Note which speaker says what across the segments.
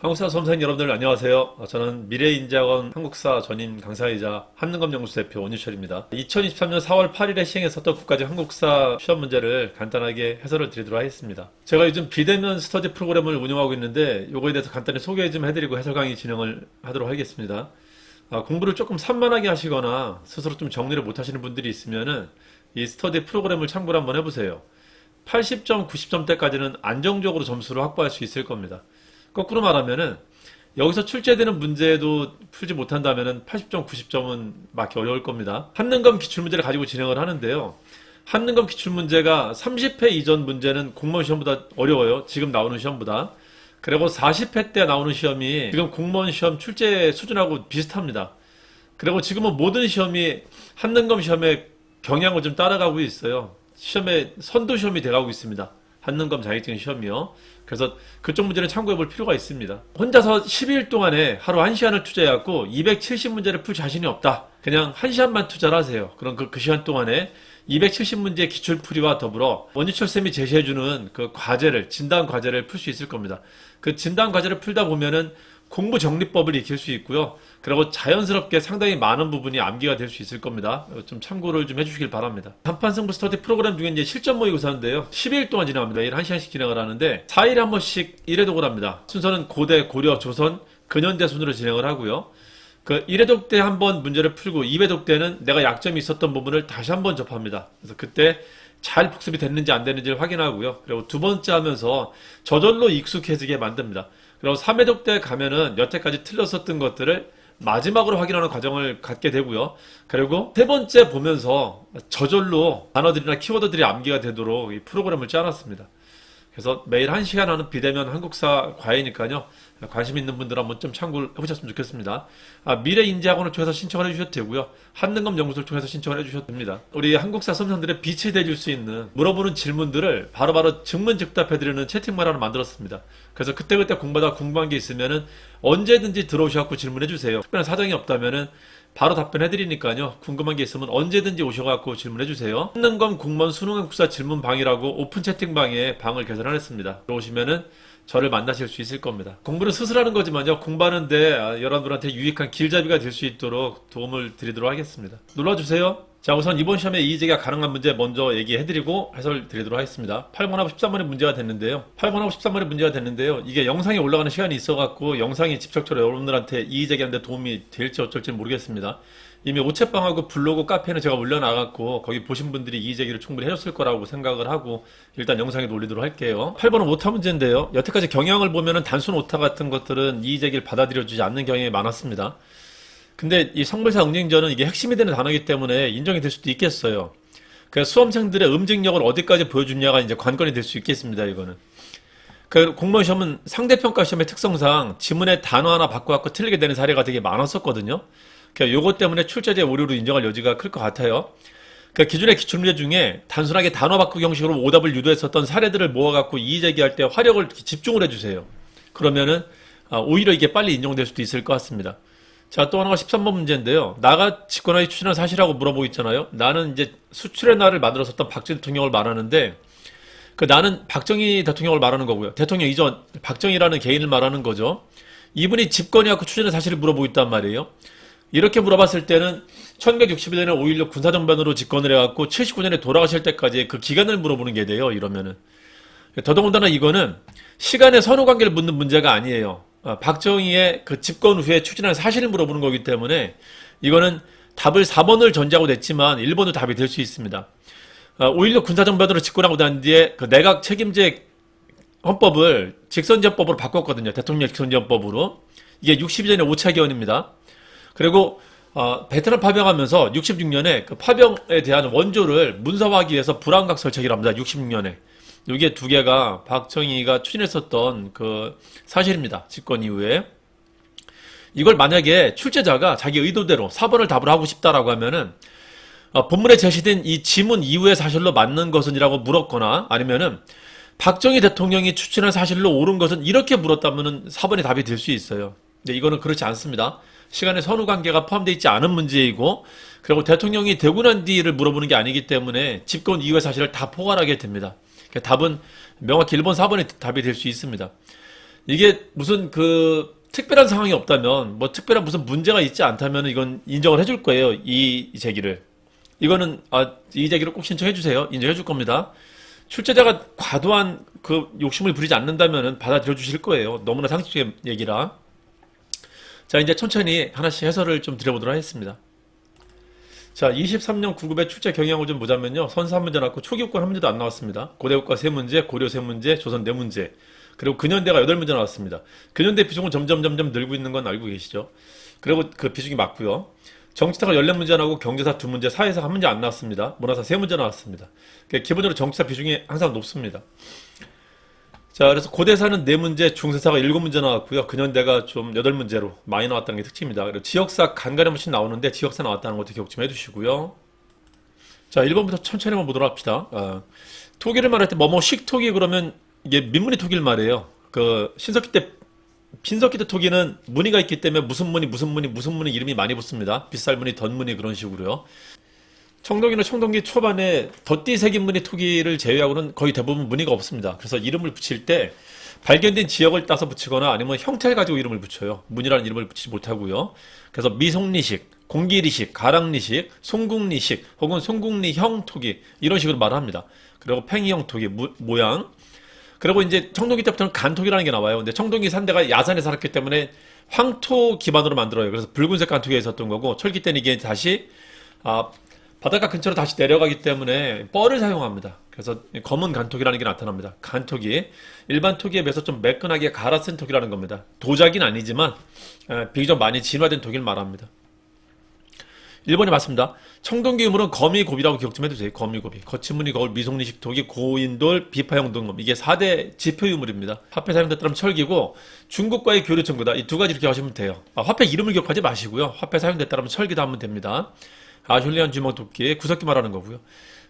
Speaker 1: 한국사 수험생 여러분들 안녕하세요. 저는 미래인재학원 한국사 전임 강사이자 한능검연구소 대표 원유철입니다. 2023년 4월 8일에 시행했었던 국가직 한국사 시험 문제를 간단하게 해설을 드리도록 하겠습니다. 제가 요즘 비대면 스터디 프로그램을 운영하고 있는데 이거에 대해서 간단히 소개 좀 해드리고 해설 강의 진행을 하도록 하겠습니다. 공부를 조금 산만하게 하시거나 스스로 좀 정리를 못 하시는 분들이 있으면은 이 스터디 프로그램을 참고를 한번 해보세요. 80점, 90점대까지는 안정적으로 점수를 확보할 수 있을 겁니다. 거꾸로 말하면은 여기서 출제되는 문제도 풀지 못한다면은 80점, 90점은 맞기 어려울 겁니다. 한능검 기출문제를 가지고 진행을 하는데요. 한능검 기출문제가 30회 이전 문제는 공무원 시험보다 어려워요. 지금 나오는 시험보다. 그리고 40회 때 나오는 시험이 지금 공무원 시험 출제 수준하고 비슷합니다. 그리고 지금은 모든 시험이 한능검 시험의 경향을 좀 따라가고 있어요. 시험의 선도 시험이 돼가고 있습니다. 한능검 자격증 시험이요. 그래서 그쪽 문제는 참고해 볼 필요가 있습니다. 혼자서 12일 동안에 하루 1시간을 투자해갖고 270문제를 풀 자신이 없다. 그냥 1시간만 투자를 하세요. 그럼 그 시간 동안에 270문제 기출풀이와 더불어 원유철 쌤이 제시해주는 그 과제를, 진단 과제를 풀 수 있을 겁니다. 그 진단 과제를 풀다 보면은 공부 정리법을 익힐 수 있고요. 그리고 자연스럽게 상당히 많은 부분이 암기가 될 수 있을 겁니다. 좀 참고를 좀 해주시길 바랍니다. 한판 승부 스터디 프로그램 중에 이제 실전 모의고사인데요. 12일 동안 진행합니다. 매일 1시간씩 진행을 하는데 4일에 한 번씩 1회독을 합니다. 순서는 고대, 고려, 조선, 근현대 순으로 진행을 하고요. 그 1회독 때 한 번 문제를 풀고 2회독 때는 내가 약점이 있었던 부분을 다시 한번 접합니다. 그래서 그때 잘 복습이 됐는지 안 됐는지를 확인하고요. 그리고 두 번째 하면서 저절로 익숙해지게 만듭니다. 그리고 3회독 때 가면은 여태까지 틀렸었던 것들을 마지막으로 확인하는 과정을 갖게 되고요. 그리고 세 번째 보면서 저절로 단어들이나 키워드들이 암기가 되도록 이 프로그램을 짜놨습니다. 그래서 매일 1시간 하는 비대면 한국사 과외니까요. 관심 있는 분들 한번 좀 참고를 해보셨으면 좋겠습니다. 미래인재학원을 통해서 신청을 해주셔도 되고요. 한능검 연구소를 통해서 신청을 해주셔도 됩니다. 우리 한국사 수험생들의 빛이 되줄 수 있는 물어보는 질문들을 바로바로 즉문즉답해드리는 채팅방 하나 만들었습니다. 그래서 그때그때 공부하다 궁금한 게 있으면은 언제든지 들어오셔서 질문해주세요. 특별한 사정이 없다면은 바로 답변해드리니까요. 궁금한 게 있으면 언제든지 오셔갖고 질문해주세요. 한능검 공무원 수능한국사 질문방이라고 오픈 채팅방에 방을 개설하였습니다. 들어오시면은 저를 만나실 수 있을 겁니다. 공부는 스스로 하는 거지만요. 공부하는데 여러분들한테 유익한 길잡이가 될 수 있도록 도움을 드리도록 하겠습니다. 눌러주세요. 자, 우선 이번 시험에 이의제기가 가능한 문제 먼저 얘기해드리고 해설 드리도록 하겠습니다. 8번하고 13번의 문제가 됐는데요. 8번하고 13번의 문제가 됐는데요. 이게 영상이 올라가는 시간이 있어갖고 영상이 직접적으로 여러분들한테 이의제기하는데 도움이 될지 어쩔지 모르겠습니다. 이미 오채방하고 블로그 카페는 제가 올려놔갖고 거기 보신 분들이 이의제기를 충분히 해줬을 거라고 생각을 하고 일단 영상에 올리도록 할게요. 8번은 오타 문제인데요. 여태까지 경향을 보면은 단순 오타 같은 것들은 이의제기를 받아들여주지 않는 경향이 많았습니다. 근데 이 성불사 응징전은 이게 핵심이 되는 단어이기 때문에 인정이 될 수도 있겠어요. 그래서 수험생들의 음직력을 어디까지 보여주냐가 이제 관건이 될 수 있겠습니다, 이거는. 그 공무원 시험은 상대평가 시험의 특성상 지문의 단어 하나 바꿔갖고 틀리게 되는 사례가 되게 많았었거든요. 그러니까 요것 때문에 출제자의 오류로 인정할 여지가 클 것 같아요. 그 기존의 기출문제 중에 단순하게 단어 바꾸기 형식으로 오답을 유도했었던 사례들을 모아갖고 이의제기할 때 화력을 집중을 해주세요. 그러면은 오히려 이게 빨리 인정될 수도 있을 것 같습니다. 자, 또 하나가 13번 문제인데요. 나가 집권하기 추진한 사실하고 물어보고 있잖아요. 나는 이제 수출의 날을 만들었었던 박정희 대통령을 말하는데, 그 나는 박정희 대통령을 말하는 거고요. 대통령 이전 박정희라는 개인을 말하는 거죠. 이분이 집권해갖고 추진한 사실을 물어보고 있단 말이에요. 이렇게 물어봤을 때는 1961년에 5.16 군사정변으로 집권을 해갖고 79년에 돌아가실 때까지 그 기간을 물어보는 게 돼요. 이러면은. 더더군다나 이거는 시간의 선후관계를 묻는 문제가 아니에요. 박정희의 그 집권 후에 추진한 사실을 물어보는 거기 때문에 이거는 답을 4번을 전제하고 냈지만 1번도 답이 될 수 있습니다. 5.16 군사정변으로 집권하고 난 뒤에 그 내각 책임제 헌법을 직선제헌법으로 바꿨거든요. 대통령 직선제헌법으로. 이게 62년의 5차 개헌입니다. 그리고 베트남 파병하면서 66년에 그 파병에 대한 원조를 문서화하기 위해서 불안각 설치기를 합니다. 66년에. 이게 두 개가 박정희가 추진했었던 그 사실입니다. 집권 이후에. 이걸 만약에 출제자가 자기 의도대로 4번을 답을 하고 싶다라고 하면은 본문에 제시된 이 지문 이후의 사실로 맞는 것은 이라고 물었거나 아니면은 박정희 대통령이 추진한 사실로 옳은 것은 이렇게 물었다면은 4번이 답이 될 수 있어요. 근데 이거는 그렇지 않습니다. 시간의 선후관계가 포함되어 있지 않은 문제이고 그리고 대통령이 되고 난 뒤를 물어보는 게 아니기 때문에 집권 이후의 사실을 다 포괄하게 됩니다. 답은 명확히 1번, 4번이 답이 될 수 있습니다. 이게 무슨 특별한 상황이 없다면, 뭐 특별한 무슨 문제가 있지 않다면 이건 인정을 해줄 거예요. 이 제기를. 이거는, 이 제기를 꼭 신청해 주세요. 인정해 줄 겁니다. 출제자가 과도한 욕심을 부리지 않는다면 받아들여 주실 거예요. 너무나 상식적인 얘기라. 자, 이제 천천히 하나씩 해설을 좀 드려보도록 하겠습니다. 자, 23년 9급의 출제 경향을 좀 보자면요. 선사 한 문제 나왔고, 초기국권 한 문제도 안 나왔습니다. 고대국가 세 문제, 고려 세 문제, 조선 네 문제. 그리고 근현대가 8문제 나왔습니다. 근현대 비중은 점점 늘고 있는 건 알고 계시죠? 그리고 그 비중이 맞고요. 정치사가 14문제 나오고 경제사 2문제, 사회사 1문제 안 나왔습니다. 문화사 3문제 나왔습니다. 그러니까 기본적으로 정치사 비중이 항상 높습니다. 자, 그래서 고대사는 4문제, 중세사가 7문제 나왔고요. 근현대가 좀 8문제로 많이 나왔다는 게 특징입니다. 그리고 지역사 간간히 한 번씩 나오는데 지역사 나왔다는 것도 기억 좀 해두시고요. 자, 1번부터 천천히 한번 보도록 합시다. 토기를 말할 때 뭐뭐식 토기 그러면 이게 민문이 토기를 말해요. 신석기 때 토기는 문의가 있기 때문에 무슨 문이 이름이 많이 붙습니다. 빗살문이, 덧문이 그런 식으로요. 청동기는 청동기 초반에 덧띠 새긴 문의 토기를 제외하고는 거의 대부분 문의가 없습니다. 그래서 이름을 붙일 때 발견된 지역을 따서 붙이거나 아니면 형태를 가지고 이름을 붙여요. 문이라는 이름을 붙이지 못하고요. 그래서 미송리식, 공기리식, 가랑리식, 송국리식 혹은 송국리형 토기 이런 식으로 말을 합니다. 그리고 팽이형 토기 모양. 그리고 이제 청동기 때부터는 간토기라는 게 나와요. 근데 청동기 산대가 야산에 살았기 때문에 황토 기반으로 만들어요. 그래서 붉은색 간토기가 있었던 거고 철기 때는 이게 다시 바닷가 근처로 다시 내려가기 때문에 뻘을 사용합니다. 그래서 검은 간토기라는 게 나타납니다. 간토기. 일반 토기에 비해서 좀 매끈하게 갈아 쓴 토기라는 겁니다. 도자기는 아니지만 비교적 많이 진화된 토기를 말합니다. 1번이 맞습니다. 청동기 유물은 거미고비라고 기억 좀 해두세요. 거미고비. 거친무늬 거울, 미송리식 토기, 고인돌, 비파형 등검. 이게 4대 지표 유물입니다. 화폐 사용됐다면 철기고 중국과의 교류 청구다. 이 두 가지를 기억하시면 돼요. 화폐 이름을 기억하지 마시고요. 화폐 사용됐다면 철기도 하면 됩니다. 아슐리안 주먹 도끼 구석기 말하는 거고요.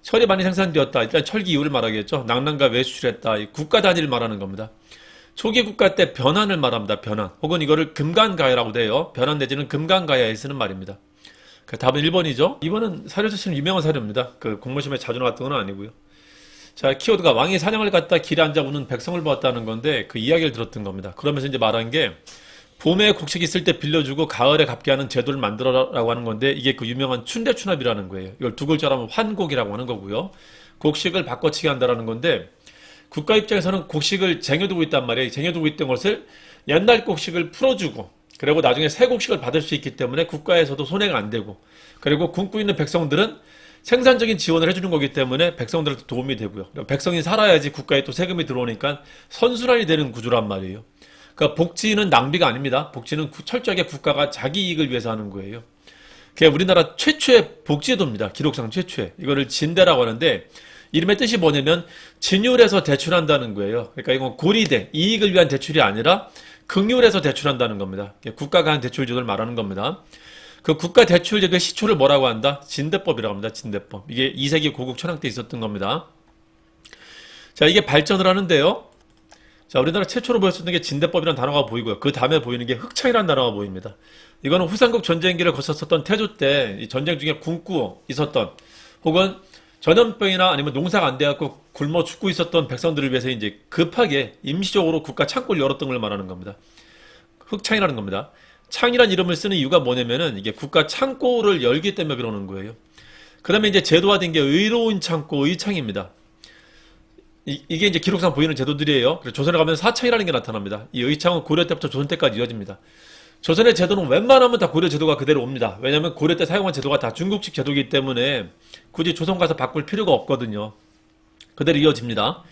Speaker 1: 철이 많이 생산되었다. 일단 철기 이유를 말하겠죠. 낭랑과 왜 수출했다. 국가 단위를 말하는 겁니다. 초기 국가 때 변환을 말합니다. 변환. 혹은 이거를 금강가야라고 돼요. 변환 내지는 금강가야에 쓰는 말입니다. 답은 1번이죠. 2번은 사료 자체는 유명한 사료입니다. 공무시험에 자주 나왔던 건 아니고요. 자, 키워드가 왕이 사냥을 갔다 길에 앉아 우는 백성을 보았다는 건데 그 이야기를 들었던 겁니다. 그러면서 이제 말한 게 봄에 곡식 있을 때 빌려주고 가을에 갚게 하는 제도를 만들어라라고 하는 건데 이게 그 유명한 춘대추납이라는 거예요. 이걸 두 글자로 하면 환곡이라고 하는 거고요. 곡식을 바꿔치기 한다라는 건데 국가 입장에서는 곡식을 쟁여두고 있단 말이에요. 쟁여두고 있던 것을 옛날 곡식을 풀어주고 그리고 나중에 새 곡식을 받을 수 있기 때문에 국가에서도 손해가 안 되고 그리고 굶고 있는 백성들은 생산적인 지원을 해주는 거기 때문에 백성들한테 도움이 되고요. 백성이 살아야지 국가에 또 세금이 들어오니까 선순환이 되는 구조란 말이에요. 그러니까 복지는 낭비가 아닙니다. 복지는 철저하게 국가가 자기 이익을 위해서 하는 거예요. 그게 우리나라 최초의 복지제도입니다. 기록상 최초의. 이거를 진대라고 하는데 이름의 뜻이 뭐냐면 진율에서 대출한다는 거예요. 그러니까 이건 고리대, 이익을 위한 대출이 아니라 긍율에서 대출한다는 겁니다. 국가가 한 대출제도를 말하는 겁니다. 그 국가 대출제도의 시초를 뭐라고 한다? 진대법이라고 합니다. 진대법. 이게 2세기 고국 천황 때 있었던 겁니다. 자, 이게 발전을 하는데요. 자, 우리나라 최초로 보였었던 게 진대법이라는 단어가 보이고요. 그 다음에 보이는 게 흑창이라는 단어가 보입니다. 이거는 후삼국 전쟁기를 거쳤었던 태조 때 이 전쟁 중에 굶고 있었던 혹은 전염병이나 아니면 농사가 안 돼갖고 굶어 죽고 있었던 백성들을 위해서 이제 급하게 임시적으로 국가 창고를 열었던 걸 말하는 겁니다. 흑창이라는 겁니다. 창이라는 이름을 쓰는 이유가 뭐냐면은 이게 국가 창고를 열기 때문에 그러는 거예요. 그 다음에 이제 제도화된 게 의로운 창고, 의창입니다. 이게 이제 기록상 보이는 제도들이에요. 그래서 조선에 가면 사창이라는 게 나타납니다. 이 의창은 고려 때부터 조선 때까지 이어집니다. 조선의 제도는 웬만하면 다 고려 제도가 그대로 옵니다. 왜냐하면 고려 때 사용한 제도가 다 중국식 제도이기 때문에 굳이 조선 가서 바꿀 필요가 없거든요. 그대로 이어집니다.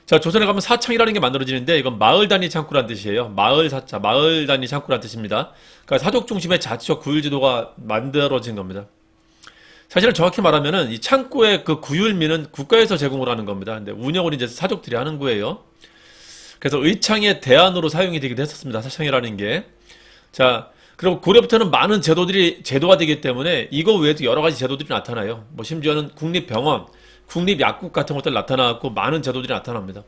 Speaker 1: 자, 조선에 가면 사창이라는 게 만들어지는데 이건 마을 단위 창구란 뜻이에요. 마을 사차, 마을 단위 창구란 뜻입니다. 그러니까 사족 중심의 자치적 구율 제도가 만들어진 겁니다. 사실은 정확히 말하면은 이 창고의 그 구율미는 국가에서 제공을 하는 겁니다. 근데 운영을 이제 사족들이 하는 거예요. 그래서 의창의 대안으로 사용이 되기도 했었습니다. 사창이라는 게. 자, 그리고 고려부터는 많은 제도들이 제도가 되기 때문에 이거 외에도 여러 가지 제도들이 나타나요. 뭐 심지어는 국립병원, 국립약국 같은 것들 나타나고 많은 제도들이 나타납니다.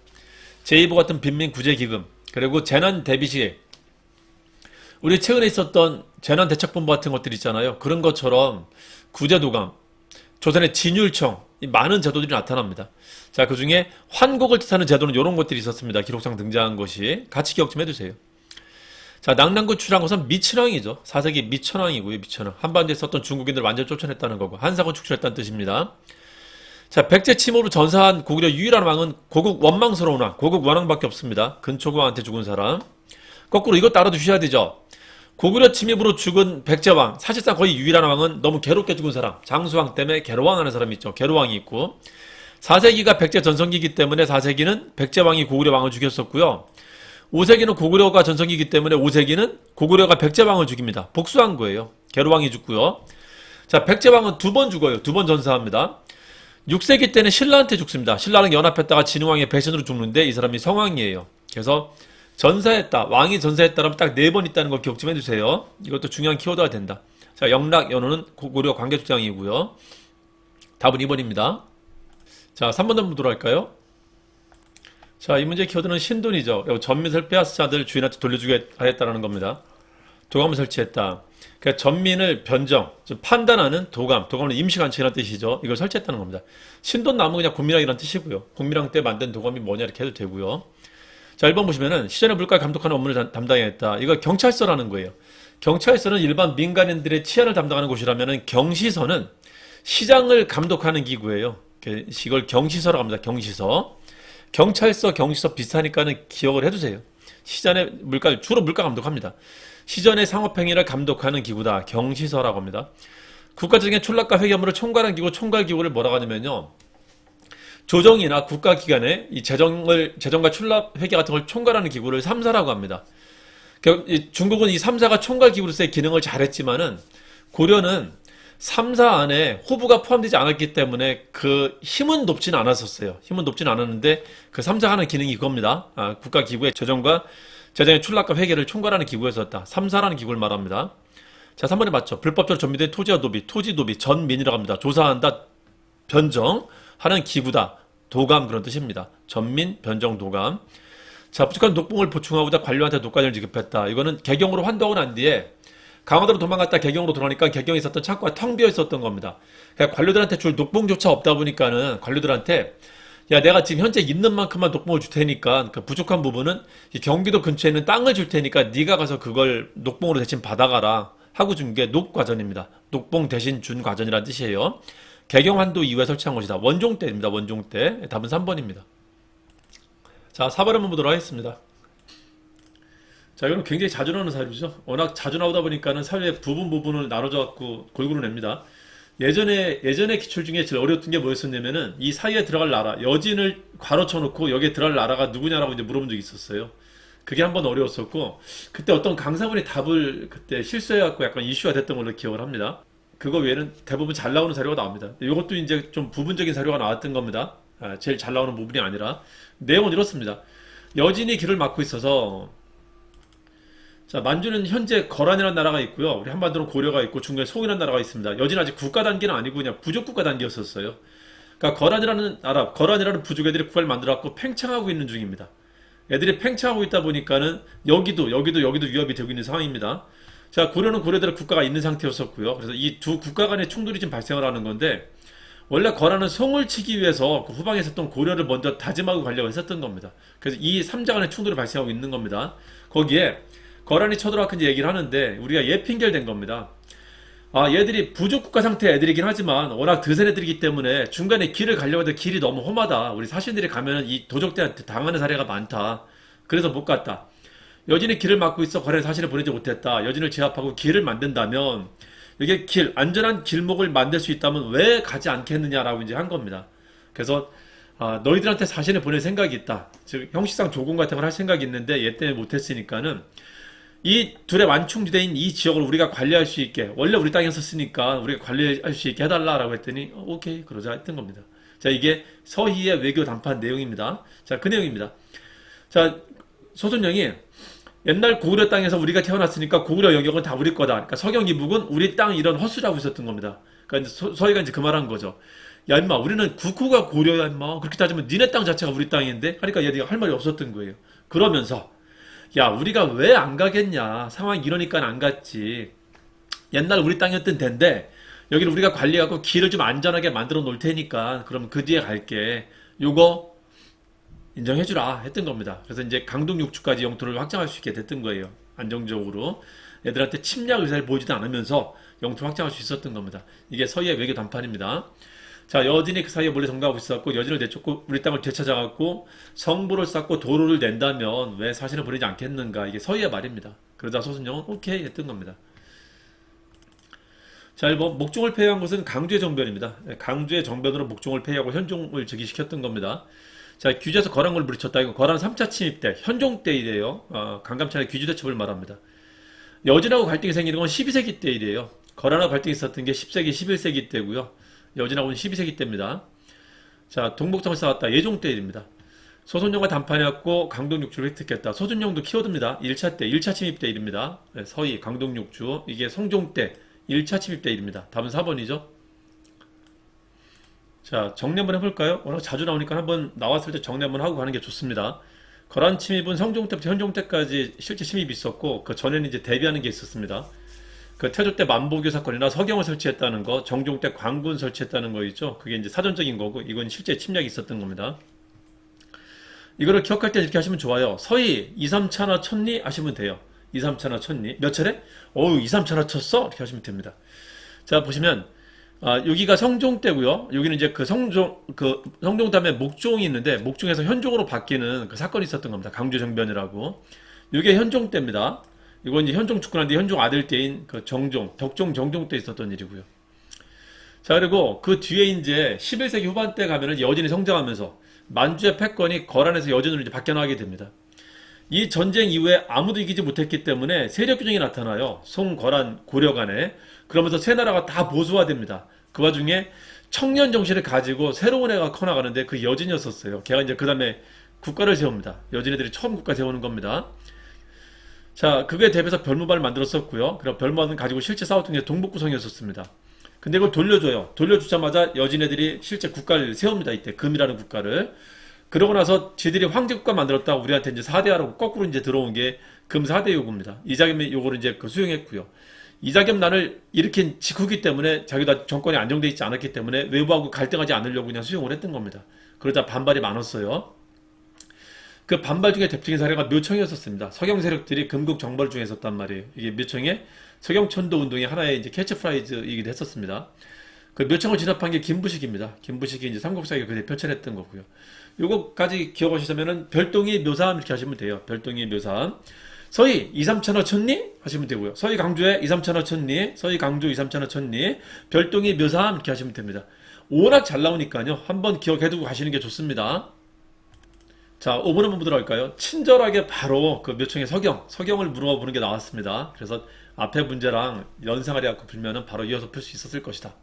Speaker 1: 제2부 같은 빈민구제기금, 그리고 재난대비시, 우리 최근에 있었던 재난대책본부 같은 것들 있잖아요. 그런 것처럼 구제도감, 조선의 진율청, 이 많은 제도들이 나타납니다. 자, 그 중에 환곡을 뜻하는 제도는 이런 것들이 있었습니다. 기록상 등장한 것이. 같이 기억 좀 해두세요. 자, 낙랑군 출항것은 미천왕이죠. 4세기 미천왕이고요. 미천왕. 한반도에 있었던 중국인들을 완전히 쫓아냈다는 거고 한사군 축출했다는 뜻입니다. 자, 백제 침입으로 전사한 고구려 유일한 왕은 고국 원망스러운 왕, 고국 원왕밖에 없습니다. 근초국 왕한테 죽은 사람. 거꾸로 이것도 알아두셔야 되죠. 고구려 침입으로 죽은 백제왕, 사실상 거의 유일한 왕은 너무 괴롭게 죽은 사람, 장수왕 때문에 괴로왕 하는 사람이 있죠. 괴로왕이 있고 4세기가 백제 전성기이기 때문에 4세기는 백제왕이 고구려 왕을 죽였었고요. 5세기는 고구려가 전성기이기 때문에 5세기는 고구려가 백제왕을 죽입니다. 복수한 거예요. 괴로왕이 죽고요. 자, 백제왕은 두 번 죽어요. 두 번 전사합니다. 6세기 때는 신라한테 죽습니다. 신라랑 연합했다가 진흥왕의 배신으로 죽는데 이 사람이 성왕이에요. 그래서 전사했다. 왕이 전사했다라면 딱 4번 있다는 거 기억 좀 해주세요. 이것도 중요한 키워드가 된다. 자, 영락, 연호는 고구려 관계수장이고요. 답은 2번입니다. 자, 3번 한번 돌아갈까요? 자, 이 문제의 키워드는 신돈이죠. 전민을 빼앗은 자들 주인한테 돌려주게 하였다는 겁니다. 도감을 설치했다. 그러니까 전민을 변정, 판단하는 도감은 임시관청이라는 뜻이죠. 이걸 설치했다는 겁니다. 신돈 나무 그냥 공민왕이라는 뜻이고요. 공민왕 때 만든 도감이 뭐냐 이렇게 해도 되고요. 자, 1번 보시면은 시전의 물가 감독하는 업무를 담당했다. 이거 경찰서라는 거예요. 경찰서는 일반 민간인들의 치안을 담당하는 곳이라면은 경시서는 시장을 감독하는 기구예요. 이걸 경시서라고 합니다. 경시서. 경찰서, 경시서 비슷하니까는 기억을 해두세요. 시전의 물가, 주로 물가 감독합니다. 시전의 상업행위를 감독하는 기구다. 경시서라고 합니다. 국가적인 촌락과 회계업무를 총괄하는 기구, 총괄기구를 뭐라고 하냐면요. 조정이나 국가기관의 이 재정과 출납 회계 같은 걸 총괄하는 기구를 3사라고 합니다. 중국은 이 3사가 총괄기구로서의 기능을 잘했지만은 고려는 3사 안에 호부가 포함되지 않았기 때문에 그 힘은 높지는 않았었어요. 힘은 높지는 않았는데 그 3사가 하는 기능이 이겁니다. 국가기구의 재정의 출납과 회계를 총괄하는 기구였었다. 3사라는 기구를 말합니다. 자, 3번에 맞죠. 불법적으로 전미된 토지와 노비, 토지노비, 전민이라고 합니다. 조사한다, 변정하는 기구다. 도감 그런 뜻입니다. 전민, 변정, 도감. 자, 부족한 녹봉을 보충하고자 관료한테 녹관을 지급했다. 이거는 개경으로 환도하고 난 뒤에 강화도로 도망갔다 개경으로 돌아오니까 개경에 있었던 창고가 텅 비어 있었던 겁니다. 그러니까 관료들한테 줄 녹봉조차 없다 보니까는 관료들한테 야, 내가 지금 현재 있는 만큼만 녹봉을 줄 테니까 그 부족한 부분은 이 경기도 근처에 있는 땅을 줄 테니까 네가 가서 그걸 녹봉으로 대신 받아가라 하고 준 게 녹과전입니다. 녹봉 대신 준 과전이라는 뜻이에요. 개경환도 이후에 설치한 것이다. 원종 때입니다. 원종 때. 답은 3번입니다. 자, 4번 한번 보도록 하겠습니다. 자, 이거는 굉장히 자주 나오는 사료죠. 워낙 자주 나오다 보니까는 사료의 부분을 나눠져 갖고 골고루 냅니다. 예전에 기출 중에 제일 어려웠던 게 뭐였었냐면은 이 사이에 들어갈 나라, 여진을 괄호 쳐놓고 여기에 들어갈 나라가 누구냐라고 이제 물어본 적이 있었어요. 그게 한번 어려웠었고, 그때 어떤 강사분이 답을 그때 실수해갖고 약간 이슈가 됐던 걸로 기억을 합니다. 그거 외에는 대부분 잘 나오는 사료가 나옵니다. 이것도 이제 좀 부분적인 사료가 나왔던 겁니다. 제일 잘 나오는 부분이 아니라. 내용은 이렇습니다. 여진이 길을 막고 있어서, 자, 만주는 현재 거란이라는 나라가 있고요. 우리 한반도는 고려가 있고 중국에 송이라는 나라가 있습니다. 여진 아직 국가 단계는 아니고 그냥 부족 국가 단계였었어요. 그러니까 거란이라는 나라, 거란이라는 부족 애들이 국가를 만들어갖고 팽창하고 있는 중입니다. 애들이 팽창하고 있다 보니까는 여기도 위협이 되고 있는 상황입니다. 자, 고려는 고려대로 국가가 있는 상태였었고요. 그래서 이 두 국가 간의 충돌이 지금 발생을 하는 건데, 원래 거란은 성을 치기 위해서 그 후방에 있었던 고려를 먼저 다짐하고 가려고 했었던 겁니다. 그래서 이 3자 간의 충돌이 발생하고 있는 겁니다. 거기에 거란이 쳐들어왔고 이제 얘기를 하는데 우리가 예핑결된 겁니다. 얘들이 부족 국가 상태의 애들이긴 하지만 워낙 드센 애들이기 때문에 중간에 길을 가려고 해도 길이 너무 험하다. 우리 사신들이 가면 이 도적들한테 당하는 사례가 많다. 그래서 못 갔다. 여진이 길을 막고 있어 거란이 사신을 보내지 못했다. 여진을 제압하고 길을 만든다면 이게 안전한 길목을 만들 수 있다면 왜 가지 않겠느냐라고 이제 한 겁니다. 그래서 너희들한테 사신을 보낼 생각이 있다. 즉 형식상 조공 같은 걸 할 생각이 있는데 얘 때문에 못했으니까는 이 둘의 완충지대인 이 지역을 우리가 관리할 수 있게, 원래 우리 땅이었으니까 우리가 관리할 수 있게 해달라라고 했더니 오케이 그러자 했던 겁니다. 자, 이게 서희의 외교 담판 내용입니다. 자, 그 내용입니다. 자, 소순영이 옛날 고구려 땅에서 우리가 태어났으니까 고구려 영역은 다 우리 거다. 그러니까 서경 이북은 우리 땅 이런 헛수라고 있었던 겁니다. 그러니까 서희가 이제 그 말한 거죠. 야, 임마, 우리는 국호가 고려야, 임마. 그렇게 따지면 니네 땅 자체가 우리 땅인데? 하니까 얘가 할 말이 없었던 거예요. 그러면서 야, 우리가 왜 안 가겠냐. 상황이 이러니까 안 갔지. 옛날 우리 땅이었던 데인데 여기를 우리가 관리하고 길을 좀 안전하게 만들어 놓을 테니까 그럼 그 뒤에 갈게. 요거 인정해주라 했던 겁니다. 그래서 이제 강동 6주까지 영토를 확장할 수 있게 됐던 거예요. 안정적으로. 애들한테 침략 의사를 보이지도 않으면서 영토를 확장할 수 있었던 겁니다. 이게 서희의 외교 담판입니다. 자, 여진이 그 사이에 몰래 정가하고 있었고 여진을 내쫓고 우리 땅을 되찾아갖고 성부를 쌓고 도로를 낸다면 왜 사실을 버리지 않겠는가. 이게 서희의 말입니다. 그러자 소순영은 오케이 했던 겁니다. 자, 1번 목종을 폐해한 것은 강주의 정변입니다. 강주의 정변으로 목종을 폐해하고 현종을 즉위시켰던 겁니다. 자, 규제에서 거란을 물리쳤다. 이거 거란 3차 침입 때 현종 때 일이에요. 강감찬의 귀주대첩을 말합니다. 여진하고 갈등이 생기는 건 12세기 때 일이에요. 거란하고 갈등이 있었던 게 10세기, 11세기 때고요. 여진하고는 12세기 때입니다. 자, 동복성을 쌓았다. 예종 때 일입니다. 소순영과 담판해왔고 강동육주를 획득했다. 소순영도 키워드입니다. 1차 때, 1차 침입 때 일입니다. 서희, 강동육주. 이게 성종 때, 1차 침입 때 일입니다. 답은 4번이죠. 자, 정리 한번 해볼까요? 워낙 자주 나오니까 한번 나왔을 때 정리 한번 하고 가는 게 좋습니다. 거란 침입은 성종 때부터 현종 때까지 실제 침입이 있었고 그 전에는 이제 대비하는 게 있었습니다. 그 태조 때 만보교 사건이나 서경을 설치했다는 거, 정종 때 광군 설치했다는 거 있죠. 그게 이제 사전적인 거고 이건 실제 침략이 있었던 겁니다. 이거를 기억할 때 이렇게 하시면 좋아요. 서희 2, 3차나 쳤니? 하시면 돼요. 2, 3차나 쳤니? 몇 차례? 어우 2, 3차나 쳤어? 이렇게 하시면 됩니다. 자, 보시면 여기가 성종 때고요. 여기는 이제 그 성종 다음에 목종이 있는데 목종에서 현종으로 바뀌는 그 사건이 있었던 겁니다. 강주정변이라고. 이게 현종 때입니다. 이건 이제 현종 축군한테 현종 아들 때인 그 정종, 덕종 정종 때 있었던 일이고요. 자, 그리고 그 뒤에 이제 11세기 후반 때 가면은 여진이 성장하면서 만주의 패권이 거란에서 여진으로 이제 바뀌어나가게 됩니다. 이 전쟁 이후에 아무도 이기지 못했기 때문에 세력 규정이 나타나요. 송, 거란, 고려 간에. 그러면서 세 나라가 다 보수화됩니다. 그 와중에 청년 정신을 가지고 새로운 애가 커나가는데 그 여진이었었어요. 걔가 이제 그 다음에 국가를 세웁니다. 여진 애들이 처음 국가 세우는 겁니다. 자, 그거에 대비해서 별무반을 만들었었고요. 그럼 별무반은 가지고 실제 싸웠던 게 동북구성이었었습니다. 근데 이걸 돌려줘요. 돌려주자마자 여진 애들이 실제 국가를 세웁니다. 이때 금이라는 국가를. 그러고 나서 지들이 황제국가 만들었다 우리한테 이제 4대하라고 거꾸로 이제 들어온 게 금 4대 요구입니다. 이자겸이 요거를 이제 수용했고요. 이자겸난을 일으킨 직후기 때문에 자기도 정권이 안정되어 있지 않았기 때문에 외부하고 갈등하지 않으려고 그냥 수용을 했던 겁니다. 그러자 반발이 많았어요. 그 반발 중에 대표적인 사례가 묘청이었었습니다. 서경 세력들이 금국 정벌 중에 있었단 말이에요. 이게 묘청의 서경천도 운동의 하나의 이제 캐치프라이즈이기도 했었습니다. 그 묘청을 진압한 게 김부식입니다. 김부식이 이제 삼국사에 그 대표체를 했던 거고요. 요거까지 기억하시자면은 별동이 묘사함 이렇게 하시면 돼요. 별동이 묘사함. 서희 2, 3차나 쳤니? 하시면 되고요. 서희 강주에 2, 3차나 쳤니? 서희 강주 2, 3차나 쳤니? 별동이 묘사함 이렇게 하시면 됩니다. 워낙 잘 나오니까요. 한번 기억해두고 가시는 게 좋습니다. 자, 5번 한번 보도록 할까요? 친절하게 바로 그 묘청의 서경을 물어보는 게 나왔습니다. 그래서 앞에 문제랑 연상하리 갖고 풀면은 바로 이어서 풀 수 있었을 것이다.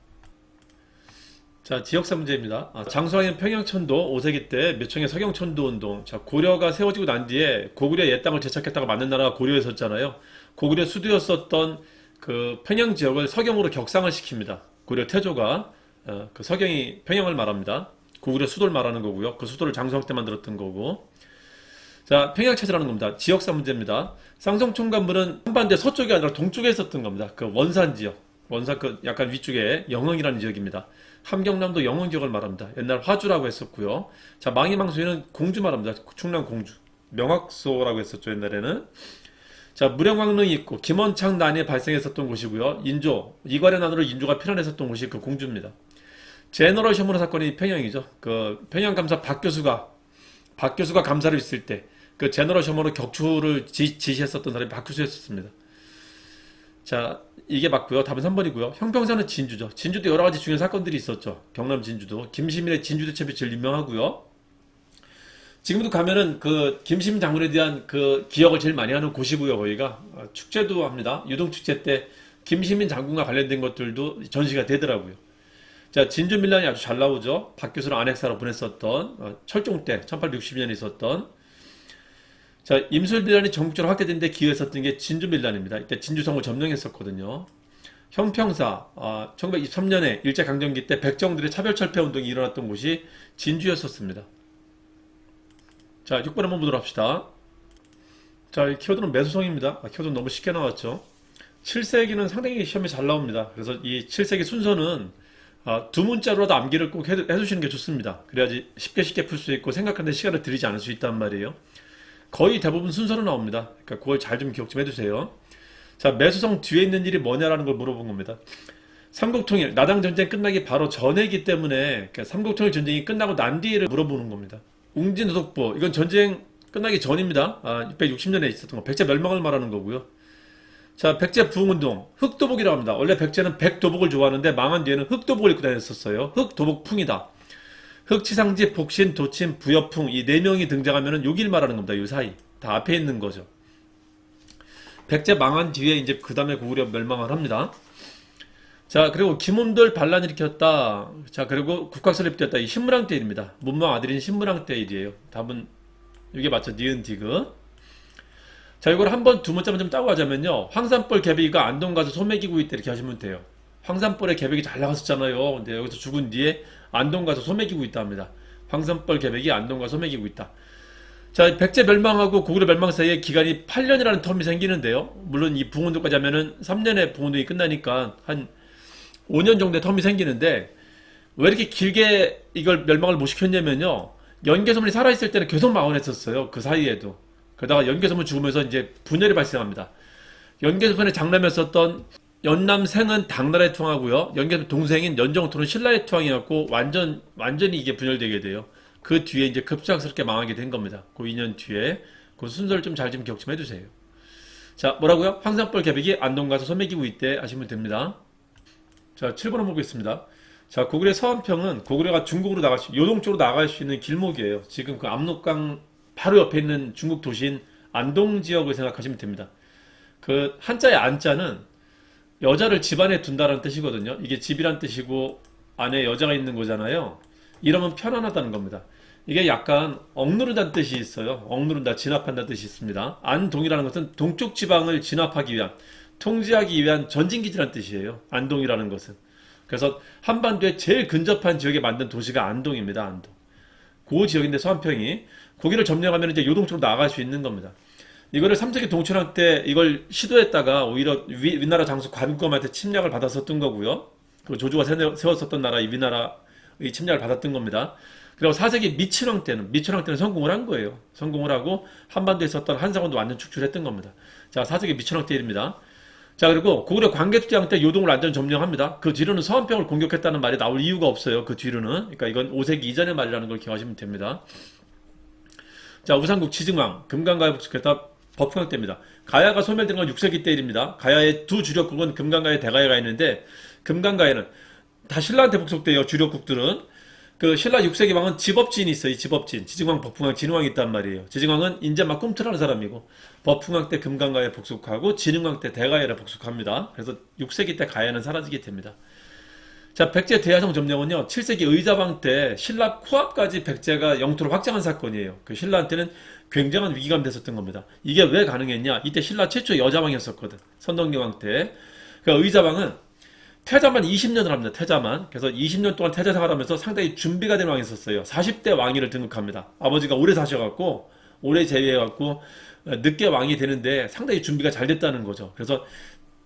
Speaker 1: 자, 지역사 문제입니다. 장수왕인 평양천도 5세기 때 묘청의 서경천도 운동. 자, 고려가 세워지고 난 뒤에 고구려 옛 땅을 되찾겠다고 만든 나라가 고려였었잖아요. 고구려 수도였었던 그 평양 지역을 서경으로 격상을 시킵니다. 고려 태조가 그 서경이 평양을 말합니다. 고구려 수도를 말하는 거고요. 그 수도를 장수왕 때 만들었던 거고. 자, 평양 찾으라는 겁니다. 지역사 문제입니다. 쌍성총관부는 한반도의 서쪽이 아니라 동쪽에 있었던 겁니다. 그 원산 지역. 원산 그 약간 위쪽에 영흥이라는 지역입니다. 함경남도 영흥 지역을 말합니다. 옛날 화주라고 했었고요. 자, 망이망소에는 공주 말합니다. 충남 공주. 명학소라고 했었죠, 옛날에는. 자, 무령왕릉이 있고 김원창난이 발생했었던 곳이고요. 인조, 이괄의 난으로 인조가 필연했었던 곳이 그 공주입니다. 제너럴 셔머너 사건이 평양이죠. 그 평양 감사 박 교수가 감사를 있을 때 그 제너럴 셔머너 격추를 지시했었던 사람이 박 교수였었습니다. 자, 이게 맞고요. 답은 3번이고요. 형평사는 진주죠. 진주도 여러 가지 중요한 사건들이 있었죠. 경남 진주도. 김시민의 진주대첩이 제일 유명하고요. 지금도 가면은 그 김시민 장군에 대한 그 기억을 제일 많이 하는 곳이고요. 거기가 축제도 합니다. 유동축제 때 김시민 장군과 관련된 것들도 전시가 되더라고요. 자, 진주 밀란이 아주 잘 나오죠. 박 교수를 안핵사로 보냈었던 철종 때 1862년에 있었던. 자, 임술 밀란이 전국적으로 확대된 데 기여했었던 게 진주 밀란입니다. 이때 진주성을 점령했었거든요. 형평사 1923년에 일제강점기 때 백정들의 차별철폐 운동이 일어났던 곳이 진주였었습니다. 자, 6번 한번 보도록 합시다. 자, 이 키워드는 매수성입니다. 키워드 너무 쉽게 나왔죠. 7세기는 상당히 시험에 잘 나옵니다. 그래서 이 7세기 순서는 두 문자로라도 암기를 꼭 해두시는 게 좋습니다. 그래야지 쉽게 풀 수 있고 생각하는데 시간을 들이지 않을 수 있단 말이에요. 거의 대부분 순서로 나옵니다. 그러니까 그걸 잘 좀 기억 좀 해두세요. 자, 매수성 뒤에 있는 일이 뭐냐라는 걸 물어본 겁니다. 삼국통일, 나당 전쟁 끝나기 바로 전이기 때문에 그러니까 삼국통일 전쟁이 끝나고 난 뒤를 물어보는 겁니다. 웅진도독부, 이건 전쟁 끝나기 전입니다. 660년에 있었던 거, 백제 멸망을 말하는 거고요. 자, 백제 부흥운동, 흑도복이라고 합니다. 원래 백제는 백도복을 좋아하는데 망한 뒤에는 흑도복을 입고 다녔었어요. 흑도복풍이다. 흑치상지, 복신, 도친, 부여풍 이 네 명이 등장하면은 여길 말하는 겁니다. 이 사이 다 앞에 있는 거죠. 백제 망한 뒤에 이제 그 다음에 고구려 멸망을 합니다. 자, 그리고 김원돌 반란 일으켰다. 자, 그리고 국학 설립되었다. 이 신무랑 때 일입니다. 문망 아들인 신무랑 때 일이에요. 답은 이게 맞죠. 니은 디귿. 자, 이걸 한번 두 문자만 좀 따고 하자면요. 황산벌 개백이가 안동 가서 소매기고 있다 이렇게 하시면 돼요. 황산벌의 개백이 잘 나갔었잖아요. 근데 여기서 죽은 뒤에 안동 가서 소매기고 있다 합니다. 황산벌 개백이 안동 가서 소매기고 있다. 자, 백제 멸망하고 고구려 멸망 사이에 기간이 8년이라는 텀이 생기는데요. 물론 이 붕운동까지 하면은 3년에 붕운동이 끝나니까 한 5년 정도의 텀이 생기는데 왜 이렇게 길게 이걸 멸망을 못 시켰냐면요. 연개소문이 살아있을 때는 계속 망언했었어요. 그 사이에도. 그러다가 연개소문 죽으면서 이제 분열이 발생합니다. 연개소문의 장남이었었던 연남생은 당나라의 투항하고요. 연개소문 동생인 연정토는 신라의 투항이었고 완전히 이게 분열되게 돼요. 그 뒤에 이제 급작스럽게 망하게 된 겁니다. 그 2년 뒤에 그 순서를 좀 잘 좀 기억 좀 해두세요. 자, 뭐라고요? 황산벌 개백이 안동 가서 소매기고 있대 하시면 됩니다. 자, 7번 한번 보겠습니다. 자, 고구려 서안평은 고구려가 중국으로 나갈 수, 요동 쪽으로 나갈 수 있는 길목이에요. 지금 그 압록강 바로 옆에 있는 중국 도시인 안동 지역을 생각하시면 됩니다. 그 한자의 안자는 여자를 집안에 둔다는 뜻이거든요. 이게 집이란 뜻이고 안에 여자가 있는 거잖아요. 이러면 편안하다는 겁니다. 이게 약간 억누른다는 뜻이 있어요. 억누른다, 진압한다는 뜻이 있습니다. 안동이라는 것은 동쪽 지방을 진압하기 위한, 통제하기 위한 전진기지라는 뜻이에요. 안동이라는 것은. 그래서 한반도에 제일 근접한 지역에 만든 도시가 안동입니다. 안동. 그 지역인데 서안평이 거기를 점령하면 이제 요동쪽으로 나갈 수 있는 겁니다. 이거를 3세기 동천왕 때 이걸 시도했다가 오히려 위나라 장수 관검한테 침략을 받았었던 거고요. 그 조조가 세웠었던 나라 이 위나라의 침략을 받았던 겁니다. 그리고 4세기 미친왕 때는 성공을 한 거예요. 성공을 하고 한반도에 있었던 한상원도 완전 축출했던 겁니다. 자, 4세기 미친왕 때 일입니다. 자, 그리고 고구려 광개토대왕 때 요동을 완전 점령합니다. 그 뒤로는 서안평을 공격했다는 말이 나올 이유가 없어요. 그 뒤로는. 그러니까 이건 5세기 이전의 말이라는 걸 기억하시면 됩니다. 자, 우상국 지증왕, 금강가에 복속했다. 법흥학 때입니다. 가야가 소멸된 건 6세기 때 일입니다. 가야의 두 주력국은 금강가에 대가야가 있는데 금강가에는 다 신라한테 복속돼요. 주력국들은. 그 신라 6세기 왕은 지법진이 있어요. 지법진. 지증왕, 법흥왕, 진흥왕이 있단 말이에요. 지증왕은 인제 막 꿈틀하는 사람이고 법흥왕 때 금강가에 복속하고 진흥왕 때 대가야에 복속합니다. 그래서 6세기 때 가야는 사라지게 됩니다. 자, 백제 대야성 점령은요. 7세기 의자왕 때 신라 코앞까지 백제가 영토를 확장한 사건이에요. 그 신라한테는 굉장한 위기감이 됐었던 겁니다. 이게 왜 가능했냐? 이때 신라 최초 여자왕이었었거든. 선동기왕 때. 그러니까 의자왕은 태자만 20년을 합니다. 태자만. 그래서 20년 동안 태자 생활하면서 상당히 준비가 된 왕이 있었어요. 40대 왕위를 등극합니다. 아버지가 오래 사셔갖고 오래 재위해갖고 늦게 왕이 되는데 상당히 준비가 잘 됐다는 거죠. 그래서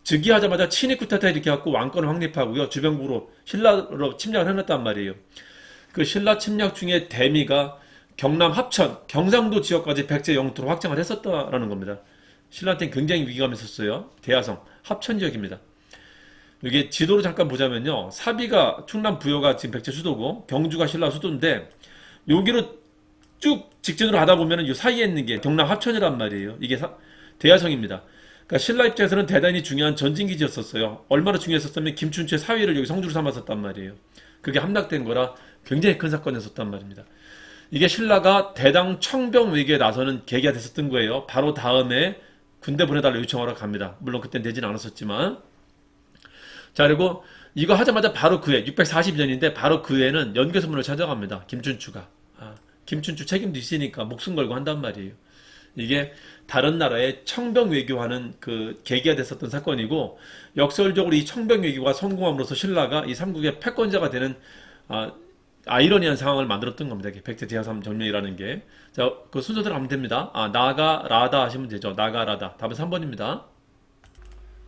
Speaker 1: 즉위하자마자 친위 쿠데타 이렇게 해갖고 왕권을 확립하고요. 주변국으로 신라로 침략을 해놨단 말이에요. 그 신라 침략 중에 대미가 경남 합천, 경상도 지역까지 백제 영토로 확장을 했었다라는 겁니다. 신라한테는 굉장히 위기감이 있었어요. 대야성, 합천 지역입니다. 이게 지도로 잠깐 보자면요. 사비가 충남 부여가 지금 백제 수도고 경주가 신라 수도인데 여기로 쭉 직진으로 하다 보면은 이 사이에 있는 게 경남 합천이란 말이에요. 이게 대야성입니다. 그러니까 신라 입장에서는 대단히 중요한 전진기지였었어요. 얼마나 중요했었냐면 김춘추의 사위를 여기 성주로 삼았었단 말이에요. 그게 함락된 거라 굉장히 큰 사건이었었단 말입니다. 이게 신라가 대당 청병 외교에 나서는 계기가 됐었던 거예요. 바로 다음에 군대 보내달라 요청하러 갑니다. 물론 그땐 되진 않았었지만. 자, 그리고 이거 하자마자 바로 그 해, 640년인데 바로 그 해는 연개소문을 찾아갑니다. 김춘추가. 김춘추 책임도 있으니까 목숨 걸고 한단 말이에요. 이게 다른 나라에 청병 외교하는 그 계기가 됐었던 사건이고 역설적으로 이 청병 외교가 성공함으로써 신라가 이 삼국의 패권자가 되는 아이러니한 상황을 만들었던 겁니다. 백제 대야성 점령이라는 게. 자, 그 순서대로 하면 됩니다. 나가 라다 하시면 되죠. 나가 라다. 답은 3번입니다.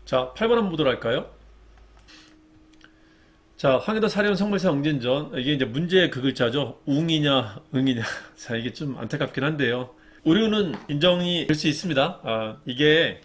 Speaker 1: 자, 8번 한번 보도록 할까요? 자, 황해도 사령 성물사 응진전. 이게 이제 문제의 그 글자죠. 웅이냐, 응이냐. 자, 이게 좀 안타깝긴 한데요. 오류는 인정이 될 수 있습니다. 이게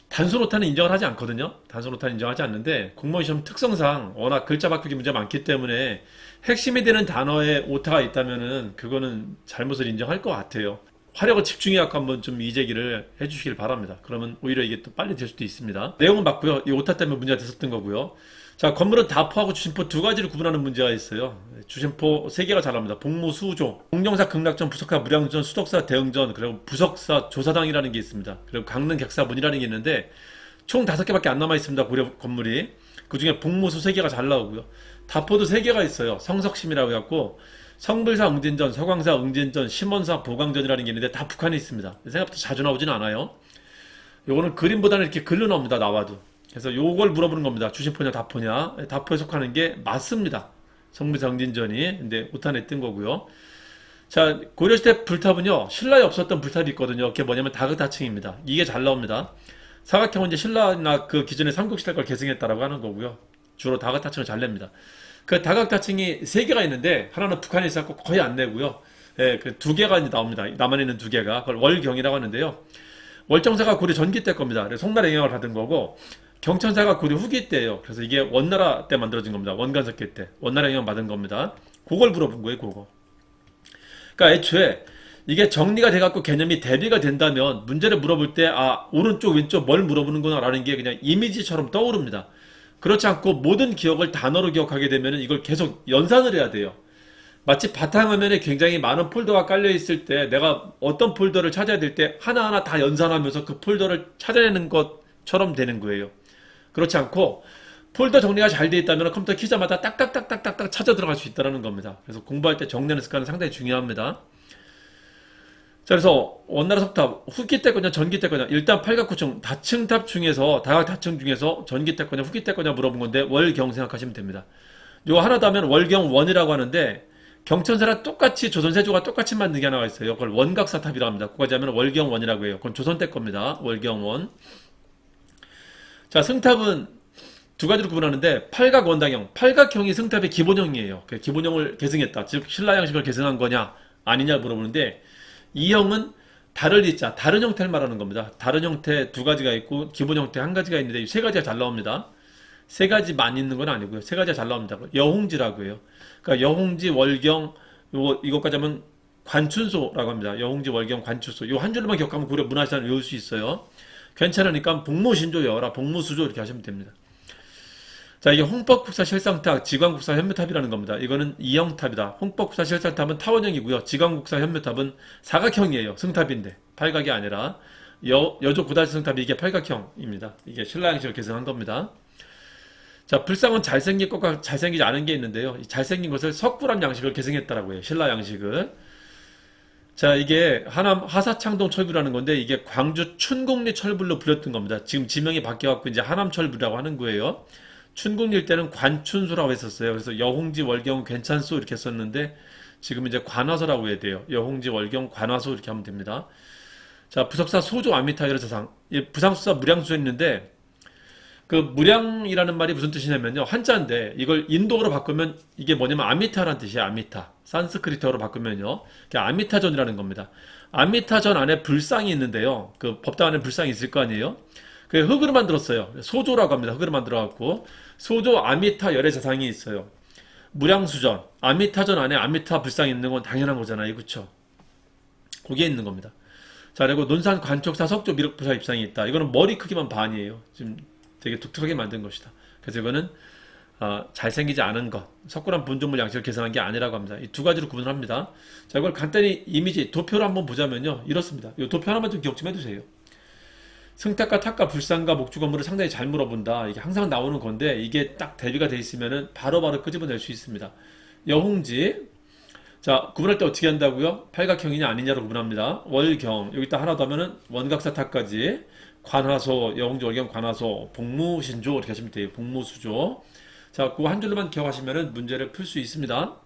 Speaker 1: 단순 오타는 인정을 하지 않거든요. 단순 오타는 인정하지 않는데 공무원 시험 특성상 워낙 글자 바꾸기 문제가 많기 때문에 핵심이 되는 단어에 오타가 있다면은 그거는 잘못을 인정할 것 같아요. 화력을 집중해갖고 한번 좀 이 제기를 해주시길 바랍니다. 그러면 오히려 이게 또 빨리 될 수도 있습니다. 내용은 맞고요. 이 오타 때문에 문제가 됐었던 거고요. 자, 건물은 다포하고 주심포 두 가지를 구분하는 문제가 있어요. 주심포 세 개가 잘 나옵니다. 복무, 수조, 공정사, 극락전, 부석사, 무량전, 수덕사, 대응전, 그리고 부석사, 조사당이라는 게 있습니다. 그리고 강릉, 객사문이라는 게 있는데 총 5개밖에 안 남아 있습니다. 고려 건물이. 그 중에 복무수 3개가 잘 나오고요. 다포도 3개가 있어요. 성석심이라고 해갖고 성불사 응진전, 서광사 응진전, 심원사 보강전이라는 게 있는데 다 북한에 있습니다. 생각보다 자주 나오진 않아요. 요거는 그림보다는 이렇게 글로 나옵니다. 나와도. 그래서 요걸 물어보는 겁니다. 주심포냐 다포냐. 다포에 속하는 게 맞습니다. 성불사 응진전이. 근데 오탄에 뜬 거고요. 자, 고려시대 불탑은요, 신라에 없었던 불탑이 있거든요. 그게 뭐냐면 다극다층입니다. 이게 잘 나옵니다. 사각형은 이제 신라나 그 기존의 삼국시대 걸 계승했다라고 하는 거고요. 주로 다극다층을 잘 냅니다. 그 다각다층이 3개가 있는데 하나는 북한에 있었고 거의 안 내고요. 예, 그 2개가 나옵니다. 남한에 있는 2개가. 그걸 월경이라고 하는데요. 월정사가 고려 전기 때 겁니다. 그래서 송나라 영향을 받은 거고 경천사가 고려 후기 때예요. 그래서 이게 원나라 때 만들어진 겁니다. 원간석기 때. 원나라 영향 받은 겁니다. 그걸 물어본 거예요. 그거. 그러니까 애초에 이게 정리가 돼갖고 개념이 대비가 된다면 문제를 물어볼 때 오른쪽 왼쪽 뭘 물어보는구나 라는 게 그냥 이미지처럼 떠오릅니다. 그렇지 않고 모든 기억을 단어로 기억하게 되면 이걸 계속 연산을 해야 돼요. 마치 바탕화면에 굉장히 많은 폴더가 깔려 있을 때 내가 어떤 폴더를 찾아야 될 때 하나하나 다 연산하면서 그 폴더를 찾아내는 것처럼 되는 거예요. 그렇지 않고 폴더 정리가 잘 돼 있다면 컴퓨터 키자마자 딱딱딱딱딱딱 찾아 들어갈 수 있다는 겁니다. 그래서 공부할 때 정리하는 습관은 상당히 중요합니다. 자, 그래서 원나라 석탑 후기 때 거냐 전기 때 거냐, 일단 팔각구층 다층탑 중에서 다각다층 중에서 전기 때 거냐 후기 때 거냐 물어본 건데 월경 생각하시면 됩니다. 요거 하나 더 하면 월경원이라고 하는데 경천사랑 똑같이 조선세조가 똑같이 만든 게 하나가 있어요. 그걸 원각사탑이라고 합니다. 그거까지 하면 월경원이라고 해요. 그건 조선 때 겁니다. 월경원. 자, 승탑은 두 가지로 구분하는데 팔각원당형, 팔각형이 승탑의 기본형이에요. 그 기본형을 계승했다. 즉 신라 양식을 계승한 거냐 아니냐 물어보는데 이 형은 다를 이자, 다른 형태를 말하는 겁니다. 다른 형태 두 가지가 있고 기본 형태 한 가지가 있는데 이 세 가지가 잘 나옵니다. 세 가지만 있는 건 아니고요. 세 가지가 잘 나옵니다. 여홍지라고 해요. 그러니까 여홍지, 월경, 이것까지 하면 관춘소라고 합니다. 여홍지, 월경, 관춘소. 요 한 줄로만 기억하면 고려 문화시장을 외울 수 있어요. 괜찮으니까 복무신조 외워라. 복무수조 이렇게 하시면 됩니다. 자, 이게 홍법국사 실상탑, 지광국사 현묘탑이라는 겁니다. 이거는 이형탑이다. 홍법국사 실상탑은 타원형이고요. 지광국사 현묘탑은 사각형이에요. 승탑인데 팔각이 아니라 여조 고다시 승탑이 이게 팔각형입니다. 이게 신라 양식을 계승한 겁니다. 자, 불상은 잘생긴 것과 잘생기지 않은 게 있는데요. 이 잘생긴 것을 석굴암 양식을 계승했다라고 해요. 신라 양식을. 자, 이게 하남 하사창동 철부라는 건데 이게 광주 춘곡리 철불로 불렸던 겁니다. 지금 지명이 바뀌어갖고 이제 하남 철부라고 하는 거예요. 춘국일 때는 관춘소라고 했었어요. 그래서 여홍지 월경 괜찮소 이렇게 썼는데 지금 이제 관화소라고 해야 돼요. 여홍지 월경 관화소 이렇게 하면 됩니다. 자, 부석사 소조 아미타이로 사상. 부상수사 무량수에 있는데 그 무량이라는 말이 무슨 뜻이냐면요. 한자인데 이걸 인도어로 바꾸면 이게 뭐냐면 아미타라는 뜻이에요. 아미타. 산스크리트어로 바꾸면요. 아미타전이라는 겁니다. 아미타전 안에 불상이 있는데요. 그 법당 안에 불상이 있을 거 아니에요. 그 흙으로 만들었어요. 소조라고 합니다. 흙으로 만들어갖고 소조 아미타 열애 자상이 있어요. 무량수전 아미타전 안에 아미타 불상이 있는 건 당연한 거잖아요. 그쵸? 거기에 있는 겁니다. 자, 그리고 논산 관촉사 석조 미륵부사 입상이 있다. 이거는 머리 크기만 반이에요. 지금 되게 독특하게 만든 것이다. 그래서 이거는 잘생기지 않은 것, 석굴암 분조물 양식을 계승한 게 아니라고 합니다. 이 두 가지로 구분을 합니다. 자, 이걸 간단히 이미지 도표로 한번 보자면요. 이렇습니다. 이 도표 하나만 좀 기억 좀 해두세요. 승탑과 탑과 불상과 목주 건물을 상당히 잘 물어본다. 이게 항상 나오는 건데 이게 딱 대비가 돼 있으면은 바로바로 끄집어낼 수 있습니다. 여홍지. 자, 구분할 때 어떻게 한다고요? 팔각형이냐 아니냐로 구분합니다. 월경. 여기다 하나 더 하면은 원각사 탑까지. 관화소, 여홍지, 월경, 관화소, 복무신조 이렇게 하시면 돼요. 복무수조. 자, 그거 한 줄로만 기억하시면은 문제를 풀 수 있습니다.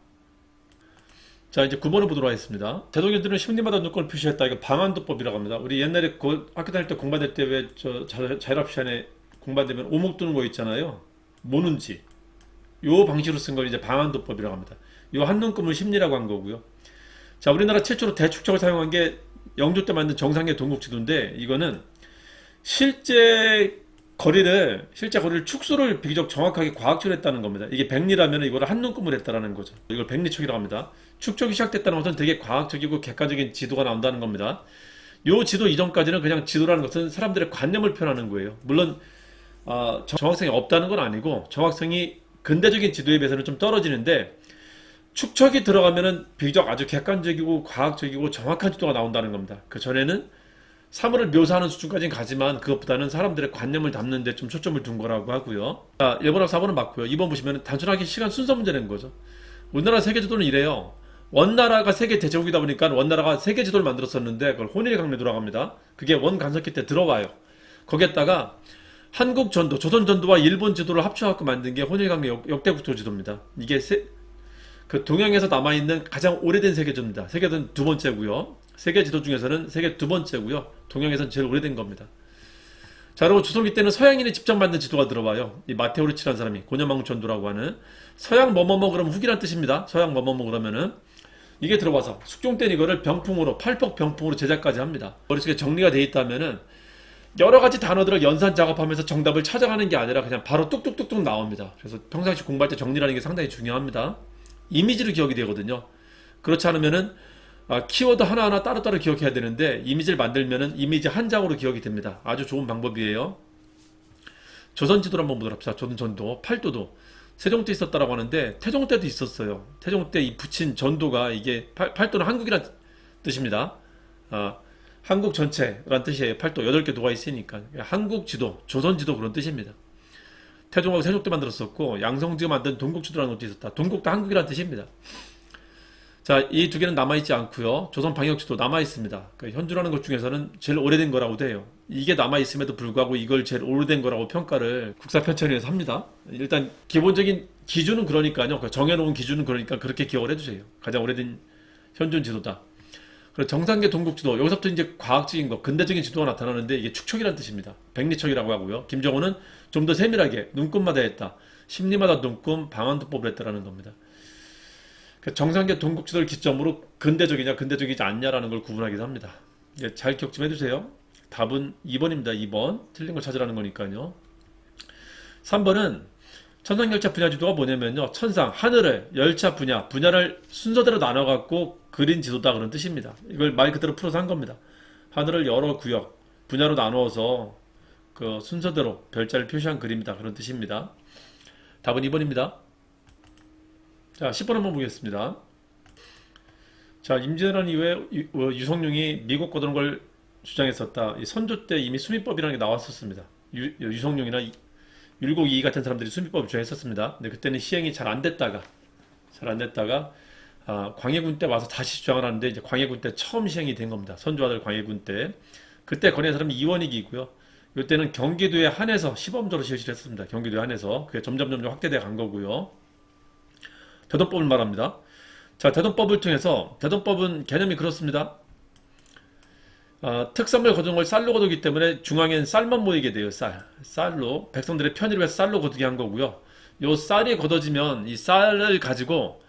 Speaker 1: 자, 이제 9번을 보도록 하겠습니다. 제독인들은 심리마다 눈꼴을 표시했다. 이거 방한도법이라고 합니다. 우리 옛날에 학교 다닐 때 공부할 때 왜 자율합 시간에 공부되면 오목 두는 거 있잖아요. 모눈지. 요 방식으로 쓴 걸 이제 방한도법이라고 합니다. 요 한눈금을 심리라고 한 거고요. 자, 우리나라 최초로 대축척을 사용한 게 영조 때 만든 정상계 동국지도인데, 이거는 실제 거리를 축소를 비교적 정확하게 과학적으로 했다는 겁니다. 이게 백리라면 이거를 한눈금을 했다라는 거죠. 이걸 백리척이라고 합니다. 축척이 시작됐다는 것은 되게 과학적이고 객관적인 지도가 나온다는 겁니다. 요 지도 이전까지는 그냥 지도라는 것은 사람들의 관념을 표현하는 거예요. 물론 정확성이 없다는 건 아니고, 정확성이 근대적인 지도에 비해서는 좀 떨어지는데, 축척이 들어가면은 비교적 아주 객관적이고 과학적이고 정확한 지도가 나온다는 겁니다. 그 전에는 사물을 묘사하는 수준까지는 가지만 그것보다는 사람들의 관념을 담는 데 좀 초점을 둔 거라고 하고요. 자, 1번하고 4번은 맞고요. 2번 보시면 단순하게 시간 순서 문제 낸 거죠. 우리나라 세계지도는 이래요. 원나라가 세계 대제국이다 보니까 원나라가 세계지도를 만들었었는데 그걸 혼일강매도라고 합니다. 그게 원간섭기 때 들어와요. 거기에다가 한국 전도, 조선 전도와 일본 지도를 합쳐갖고 만든 게 혼일강매 역대국토 지도입니다. 이게 그 동양에서 남아있는 가장 오래된 세계지도입니다. 세계는 두 번째고요. 세계 지도 중에서는 세계 두 번째고요. 동양에서는 제일 오래된 겁니다. 자, 그리고 조선기 때는 서양인이 직접 만든 지도가 들어와요. 이 마테오리치라는 사람이 고녀망전도라고 하는, 서양 뭐뭐뭐 그러면 후기란 뜻입니다. 서양 뭐뭐뭐 그러면은 이게 들어와서 숙종 때는 이거를 병풍으로, 팔복 병풍으로 제작까지 합니다. 머릿속에 정리가 돼 있다면은 여러 가지 단어들을 연산 작업하면서 정답을 찾아가는 게 아니라 그냥 바로 뚝뚝뚝뚝 나옵니다. 그래서 평상시 공부할 때 정리라는 게 상당히 중요합니다. 이미지로 기억이 되거든요. 그렇지 않으면은 키워드 하나하나 따로따로 기억해야 되는데, 이미지를 만들면은 이미지 한 장으로 기억이 됩니다. 아주 좋은 방법이에요. 조선 지도를 한번 보도록 합시다. 조선 전도, 팔도도 세종 때 있었다라고 하는데 태종 때도 있었어요. 태종 때 이 붙인 전도가, 이게 팔도는 한국이란 뜻입니다. 한국 전체란 뜻이에요. 팔도 8개 도가 있으니까 한국 지도, 조선 지도 그런 뜻입니다. 태종하고 세종 때 만들었었고, 양성지가 만든 동국지도라는 것도 있었다. 동국도 한국이란 뜻입니다. 자, 이 두 개는 남아있지 않고요. 조선 방역지도 남아있습니다. 그러니까 현존하는 것 중에서는 제일 오래된 거라고 돼요. 이게 남아있음에도 불구하고 이걸 제일 오래된 거라고 평가를 국사편찬위에서 합니다. 일단 기본적인 기준은 그러니까요. 정해놓은 기준은 그러니까 그렇게 기억을 해주세요. 가장 오래된 현존 지도다. 그리고 정상계 동국지도, 여기서부터 이제 과학적인 거, 근대적인 지도가 나타나는데 이게 축척이라는 뜻입니다. 백리척이라고 하고요. 김정은은 좀 더 세밀하게 눈금마다 했다. 심리마다 눈금, 방한도법을 했다라는 겁니다. 정상계 동국지도를 기점으로 근대적이냐 근대적이지 않냐라는 걸 구분하기도 합니다. 잘 기억 좀 해주세요. 답은 2번입니다. 2번. 틀린 걸 찾으라는 거니까요. 3번은 천상열차 분야지도가 뭐냐면요, 천상, 하늘을, 열차 분야를 순서대로 나눠갖고 그린 지도다, 그런 뜻입니다. 이걸 말 그대로 풀어서 한 겁니다. 하늘을 여러 구역, 분야로 나누어서 그 순서대로 별자를 표시한 그림이다, 그런 뜻입니다. 답은 2번입니다. 자, 10번 한번 보겠습니다. 자, 임진왜란 이후에 유성룡이 미국 거두는 걸 주장했었다. 선조 때 이미 수미법이라는 게 나왔었습니다. 유성룡이나 율곡이 같은 사람들이 수미법을 주장했었습니다. 근데 그때는 시행이 잘 안 됐다가 광해군 때 와서 다시 주장을 하는데, 이제 광해군 때 처음 시행이 된 겁니다. 선조 아들 광해군 때. 그때 건의한 사람이 이원익이고요. 이때는 경기도에 한해서 시범적으로 실시를 했습니다. 경기도에 한해서. 그게 점점 확대돼 간 거고요. 대동법을 말합니다. 자, 대동법을 통해서, 대동법은 개념이 그렇습니다. 특산물 거두는 걸 쌀로 거두기 때문에 중앙엔 쌀만 모이게 돼요. 쌀로 백성들의 편의를 위해서 쌀로 거두게 한 거고요. 요 쌀이 거둬지면 이 쌀을 가지고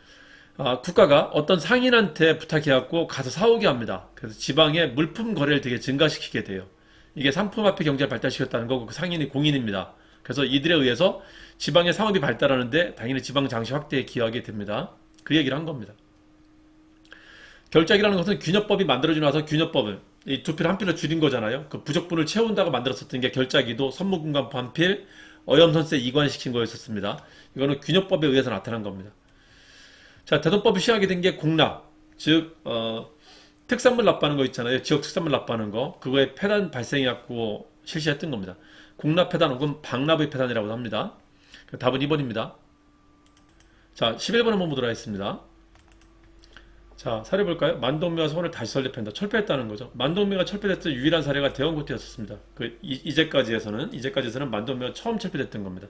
Speaker 1: 국가가 어떤 상인한테 부탁해갖고 가서 사오게 합니다. 그래서 지방의 물품 거래를 되게 증가시키게 돼요. 이게 상품화폐 경제를 발달시켰다는 거고, 그 상인이 공인입니다. 그래서 이들에 의해서 지방의 상업이 발달하는데 당연히 지방 장시 확대에 기여하게 됩니다. 그 얘기를 한 겁니다. 결작이라는 것은 균협법이 만들어지고 나서, 균협법을 이 두 필 한 필로 줄인 거잖아요. 그 부적분을 채운다고 만들었었던 게 결작이도, 선무군관포 한 필, 어염선세 이관시킨 거였었습니다. 이거는 균협법에 의해서 나타난 겁니다. 자, 대동법이 시행하게 된 게 공납, 즉 특산물 납부하는 거 있잖아요. 지역 특산물 납부하는 거, 그거에 폐단 발생해갖고 실시했던 겁니다. 공납 폐단 혹은 방납의 폐단이라고 합니다. 답은 2번입니다. 자, 11번 한번 보도록 하겠습니다. 자, 사례 볼까요? 만동미와 서원을 다시 설립한다. 철폐했다는 거죠. 만동미가 철폐됐던 유일한 사례가 대원고태였었습니다. 이제까지에서는 만동미가 처음 철폐됐던 겁니다.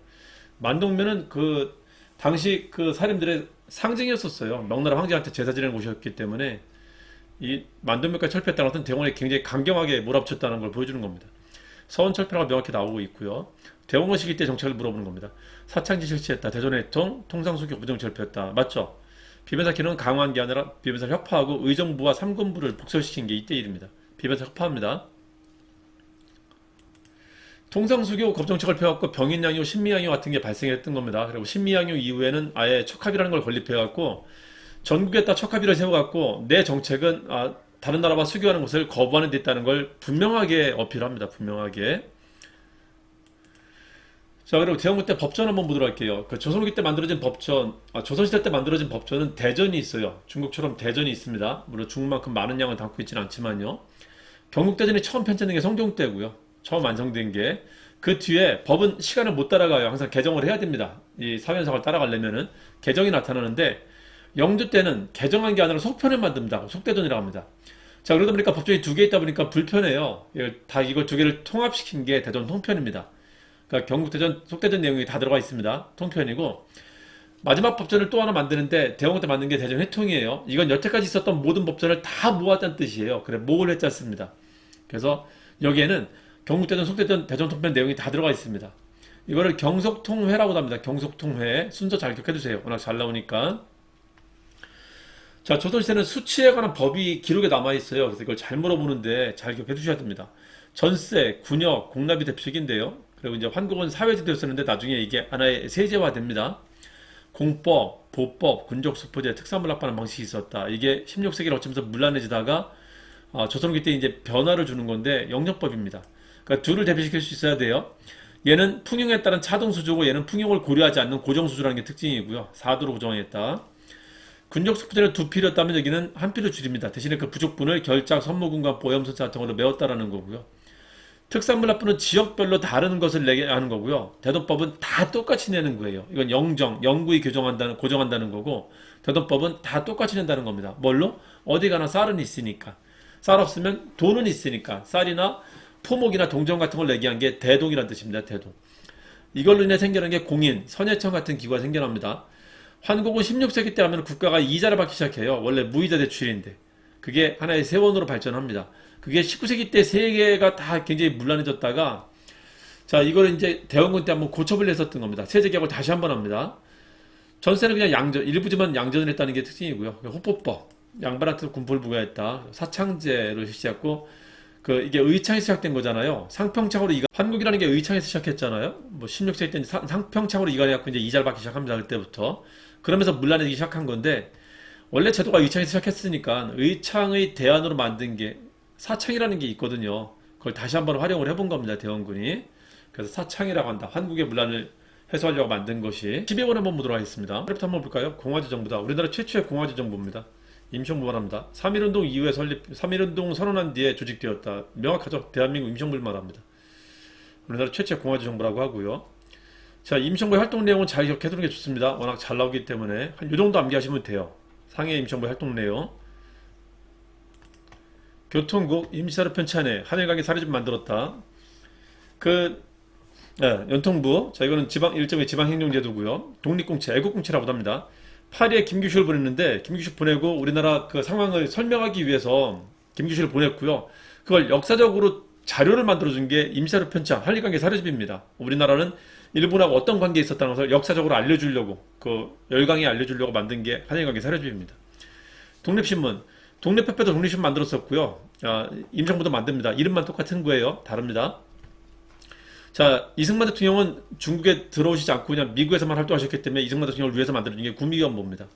Speaker 1: 만동면은 그 당시 그 사림들의 상징이었었어요. 명나라 황제한테 제사 지내는 곳이었기 때문에 이 만동면까지 철폐했다는 것은 대원이 굉장히 강경하게 몰아붙였다는 걸 보여주는 겁니다. 서원철폐라고 명확히 나오고 있고요. 대원군 시기 때 정책을 물어보는 겁니다. 사창지 실시했다. 대전회통, 통상수교 부정철폐했다. 맞죠? 비변사키는 강화한 게 아니라 비변사를 협파하고 의정부와 삼군부를 복설시킨 게 이때 일입니다. 비변사 협파합니다. 통상수교 겁정책을 펴갖고 병인양요, 신미양요 같은 게 발생했던 겁니다. 그리고 신미양요 이후에는 아예 척합이라는 걸 건립해갖고 전국에다 척합의를 세워갖고 내 정책은 다른 나라와 수교하는 것을 거부하는 데 있다는 걸 분명하게 어필합니다. 분명하게. 자, 그리고 대원군 때 법전 한번 보도록 할게요. 그 조선후기 때 만들어진 법전, 조선시대 때 만들어진 법전은 대전이 있어요. 중국처럼 대전이 있습니다. 물론 중국만큼 많은 양을 담고 있지는 않지만요. 경국대전이 처음 편찬된 게 성종 때고요. 처음 완성된 게. 그 뒤에 법은 시간을 못 따라가요. 항상 개정을 해야 됩니다. 이 사회현상을 따라가려면은 개정이 나타나는데 영조 때는 개정한 게 아니라 속편을 만듭니다. 속대전이라고 합니다. 자, 그러다 보니까 법전이 두 개 있다 보니까 불편해요. 이걸 두 개를 통합시킨 게 대전 통편입니다. 그러니까 경국대전, 속대전 내용이 다 들어가 있습니다. 통편이고 마지막 법전을 또 하나 만드는데 대원군 때 만든 게 대전 회통이에요. 이건 여태까지 있었던 모든 법전을 다 모았다는 뜻이에요. 그래, 모을 회자 씁니다. 그래서 여기에는 경국대전, 속대전, 대전 통편 내용이 다 들어가 있습니다. 이거를 경속통회라고도 합니다. 경속통회. 순서 잘 기억해두세요. 워낙 잘 나오니까. 자, 조선시대는 수치에 관한 법이 기록에 남아있어요. 그래서 이걸 잘 물어보는데 잘 기억해 두셔야 됩니다. 전세, 군역, 공납이 대표적인데요. 그리고 이제 환국은 사회제도였었는데 나중에 이게 하나의 세제화 됩니다. 공법, 보법, 군족수포제, 특산물 납부하는 방식이 있었다. 이게 16세기를 거치면서 문란해지다가 조선후기 때 이제 변화를 주는 건데 영역법입니다. 그러니까 둘을 대비시킬 수 있어야 돼요. 얘는 풍용에 따른 차등수주고 얘는 풍용을 고려하지 않는 고정수주라는 게 특징이고요. 4도로 고정했다. 군족수포제를 두 필이었다면 여기는 한 필을 줄입니다. 대신에 그 부족분을 결작, 선무군과 보염선사 같은 걸로 메웠다라는 거고요. 특산물 납부는 지역별로 다른 것을 내게 하는 거고요. 대돈법은 다 똑같이 내는 거예요. 이건 영구히 고정한다는 거고, 대돈법은 다 똑같이 낸다는 겁니다. 뭘로? 어디 가나 쌀은 있으니까. 쌀 없으면 돈은 있으니까. 쌀이나 포목이나 동전 같은 걸 내게 한 게 대동이라는 뜻입니다. 대동. 이걸로 인해 생겨난 게 공인, 선예청 같은 기구가 생겨납니다. 환국은 16세기 때 하면 국가가 이자를 받기 시작해요. 원래 무이자 대출인데. 그게 하나의 세원으로 발전합니다. 그게 19세기 때 세계가 다 굉장히 문란해졌다가, 자, 이걸 이제 대원군 때 한번 고쳐을 했었던 겁니다. 세제개혁을 다시 한번 합니다. 전세는 그냥 일부지만 양전을 했다는 게 특징이고요. 호포법, 양반한테 군포를 부과했다. 사창제로 시작했고, 이게 의창에서 시작된 거잖아요. 상평창으로 한국이라는 게 의창에서 시작했잖아요. 뭐 16세기 때 상평창으로 이관해갖고 이제 이자를 받기 시작합니다. 그때부터. 그러면서 문란해지기 시작한 건데, 원래 제도가 의창에서 시작했으니까 의창의 대안으로 만든 게 사창이라는 게 있거든요. 그걸 다시 한번 활용을 해본 겁니다. 대원군이. 그래서 사창이라고 한다. 한국의 문란을 해소하려고 만든 것이. 12번 한번 보도록 하겠습니다. 그래부터 한번 볼까요? 공화제 정부다. 우리나라 최초의 공화제 정부입니다. 임시정부만합니다. 3.1운동 이후에 3.1운동 선언한 뒤에 조직되었다. 명확하죠? 대한민국 임시정부를 말합니다. 우리나라 최초의 공화제 정부라고 하고요. 자, 임시정부의 활동 내용은 잘 기억해두는 게 좋습니다. 워낙 잘 나오기 때문에 한 요 정도 암기하시면 돼요. 상해 임시정부의 활동 내용. 교통국 임시사료 편찬에 하늘강의 사례집 만들었다. 연통부. 자, 이거는 일종의 지방행정제도고요. 독립공채, 애국공채라고도 합니다. 파리에 김규식을 보냈는데 김규식 보내고 우리나라 그 상황을 설명하기 위해서 김규식을 보냈고요. 그걸 역사적으로 자료를 만들어준 게 임시사료 편찬, 한일관계 사료집입니다. 우리나라는 일본하고 어떤 관계에 있었다는 것을 역사적으로 알려주려고, 열강에 알려주려고 만든 게 한일관계 사료집입니다. 독립신문, 독립협회도 독립신문 만들었었고요. 임시정부도 만듭니다. 이름만 똑같은 거예요. 다릅니다. 자, 이승만 대통령은 중국에 들어오시지 않고 그냥 미국에서만 활동하셨기 때문에 이승만 대통령을 위해서 만들어진 게 구미위원보입니다.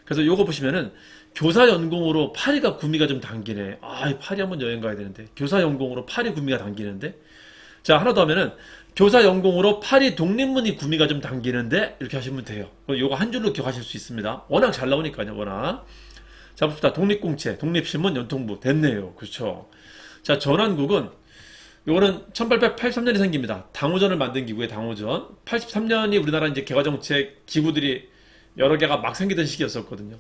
Speaker 1: 그래서 요거 보시면은 교사연공으로 파리가 구미가 좀 당기네. 파리 한번 여행 가야 되는데. 교사연공으로 파리 구미가 당기는데. 자, 하나 더 하면은 교사연공으로 파리 독립문이 구미가 좀 당기는데. 이렇게 하시면 돼요. 요거 한 줄로 기억하실 수 있습니다. 워낙 잘 나오니까요. 워낙. 자, 봅시다. 독립공채, 독립신문, 연통부. 됐네요. 그렇죠. 자, 전환국은 요거는 1883년에 생깁니다. 당호전을 만든 기구의 당호전. 83년이 우리나라 이제 개화정책 기구들이 여러 개가 막 생기던 시기였었거든요.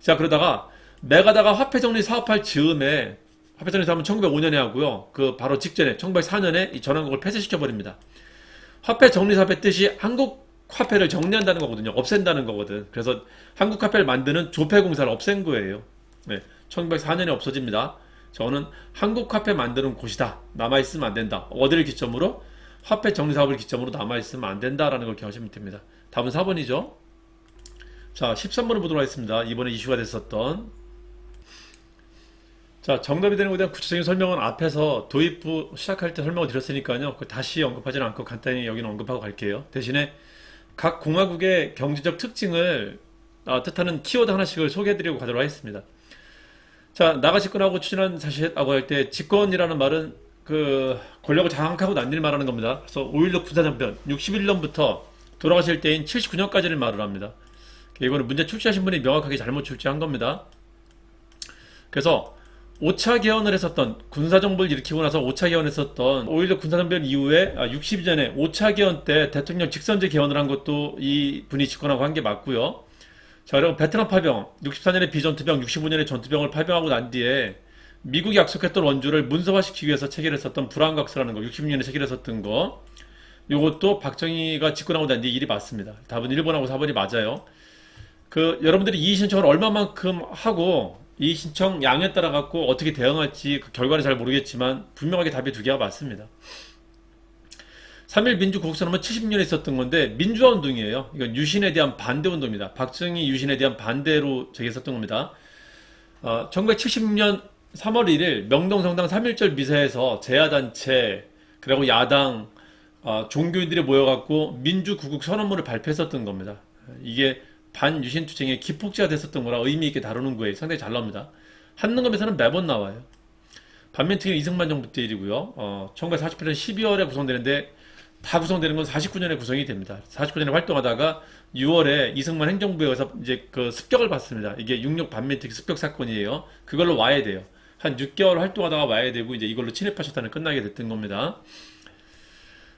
Speaker 1: 자, 그러다가 메가다가 화폐정리 사업할 즈음에, 화폐정리 사업은 1905년에 하고요. 바로 직전에 1904년에 이 전환국을 폐쇄시켜버립니다. 화폐정리 사업의 뜻이 한국 화폐를 정리한다는 거거든요. 없앤다는 거거든. 그래서 한국 화폐를 만드는 조폐공사를 없앤 거예요. 네, 1904년에 없어집니다. 저는 한국 화폐 만드는 곳이다. 남아있으면 안 된다. 어디를 기점으로? 화폐 정리사업을 기점으로 남아있으면 안 된다라는 걸 기억하시면 됩니다. 답은 4번이죠. 자, 13번을 보도록 하겠습니다. 이번에 이슈가 됐었던. 자, 정답이 되는 것에 대한 구체적인 설명은 앞에서 도입부 시작할 때 설명을 드렸으니까요. 다시 언급하지는 않고 간단히 여기는 언급하고 갈게요. 대신에 각 공화국의 경제적 특징을 뜻하는 키워드 하나씩을 소개해드리고 가도록 하겠습니다. 자, 나가 집권하고 추진한 사실이라고 할 때 집권이라는 말은 그 권력을 장악하고 난 일 말하는 겁니다. 그래서 5.16 군사정변 61년부터 돌아가실 때인 79년까지를 말을 합니다. 이거는 문제 출제하신 분이 명확하게 잘못 출제한 겁니다. 그래서 5차 개헌을 했었던 군사정부를 일으키고 나서 5차 개헌했었던 5.16 군사정변 이후에 62년에 5차 개헌 때 대통령 직선제 개헌을 한 것도 이 분이 집권하고 한 게 맞고요. 자, 그리고 베트남 파병 64년에 비전투병 65년에 전투병을 파병하고 난 뒤에 미국이 약속했던 원조를 문서화시키기 위해서 체결했었던 불안각서라는 거 66년에 체결했었던 거 요것도 박정희가 집권하고 난 뒤에 일이 맞습니다. 답은 1번하고 4번이 맞아요. 그 여러분들이 이의 신청을 얼마만큼 하고 이 신청 양에 따라 갖고 어떻게 대응할지 그 결과는 잘 모르겠지만 분명하게 답이 두 개가 맞습니다. 3.1 민주국선언은 70년에 있었던 건데 민주화 운동이에요. 이건 유신에 대한 반대 운동입니다. 박정희 유신에 대한 반대로 제기했었던 겁니다. 1970년 3월 1일 명동성당 3.1절 미사에서 제야단체 그리고 야당 종교인들이 모여갖고 민주구국 선언문을 발표했었던 겁니다. 이게 반유신 투쟁의 기폭제가 됐었던 거라 의미 있게 다루는 거에 상당히 잘 나옵니다. 한능검에서는 매번 나와요. 반면 특히 이승만 정부 때 일이고요. 1948년 12월에 구성되는데 다 구성되는 건 49년에 구성이 됩니다. 49년에 활동하다가 6월에 이승만 행정부에 의해서 이제 그 습격을 받습니다. 이게 6.6 반민특위 습격 사건이에요. 그걸로 와야 돼요. 한 6개월 활동하다가 와야 되고 이제 이걸로 침입하셨다는 끝나게 됐던 겁니다.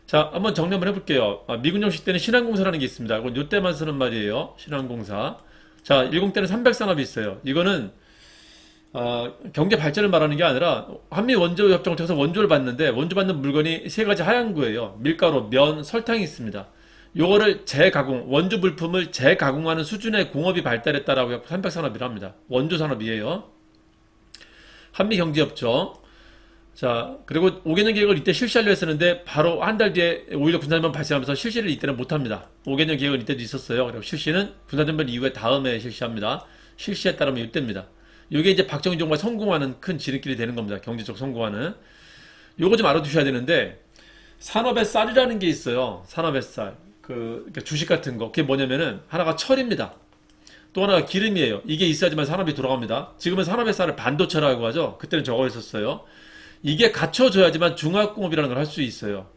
Speaker 1: 자, 한번 정리 한번 해볼게요. 미군정식 때는 신안공사라는 게 있습니다. 이건 요때만 쓰는 말이에요. 신안공사. 자, 일공 때는 300산업이 있어요. 이거는 경제 발전을 말하는 게 아니라 한미 원조 협정을 통해서 원조를 받는데 원조 받는 물건이 세 가지 하얀 거예요. 밀가루, 면, 설탕이 있습니다. 요거를 재가공, 원조 물품을 재가공하는 수준의 공업이 발달했다라고 해서 300산업이라 합니다. 원조 산업이에요. 한미 경제협정. 자, 그리고 5개년 계획을 이때 실시하려 했었는데 바로 한 달 뒤에 5.16 군사전변 발생하면서 실시를 이때는 못합니다. 5개년 계획은 이때도 있었어요. 그리고 실시는 군사전변 이후에 다음에 실시합니다. 실시에 따르면 이때입니다. 이게 이제 박정희 정부가 성공하는 큰 지름길이 되는 겁니다. 경제적 성공하는. 요거 좀 알아두셔야 되는데 산업의 쌀이라는 게 있어요. 산업의 쌀. 그러니까 주식 같은 거. 그게 뭐냐면은 하나가 철입니다. 또 하나가 기름이에요. 이게 있어야지만 산업이 돌아갑니다. 지금은 산업의 쌀을 반도체라고 하죠. 그때는 저거 있었어요. 이게 갖춰져야지만 중화공업이라는 걸 할 수 있어요.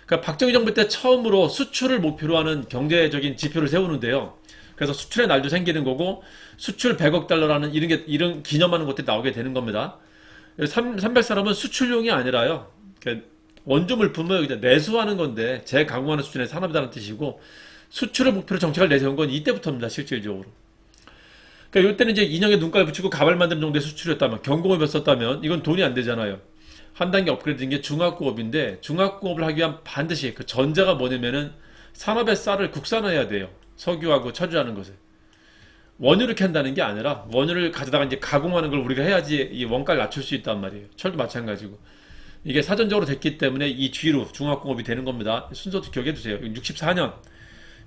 Speaker 1: 그러니까 박정희 정부 때 처음으로 수출을 목표로 하는 경제적인 지표를 세우는데요. 그래서 수출의 날도 생기는 거고 수출 100억 달러라는 이런 기념하는 것들이 나오게 되는 겁니다. 300산업은 수출용이 아니라요. 그러니까 원조 물품을 내수하는 건데 재가공하는 수준의 산업이라는 뜻이고 수출을 목표로 정책을 내세운 건 이때부터입니다. 실질적으로. 그러니까 이때는 이제 인형에 눈깔 붙이고 가발 만드는 정도의 수출이었다면 경공업이었었다면 이건 돈이 안 되잖아요. 한 단계 업그레이드된 게 중화공업인데 중화공업을 하기 위한 반드시 그 전제가 뭐냐면은 산업의 쌀을 국산화해야 돼요. 석유하고 철이라는 것을 원유를 캔다는 게 아니라 원유를 가져다가 이제 가공하는 걸 우리가 해야지 이 원가를 낮출 수 있단 말이에요. 철도 마찬가지고 이게 사전적으로 됐기 때문에 이 뒤로 중화공업이 되는 겁니다. 순서도 기억해 두세요. 64년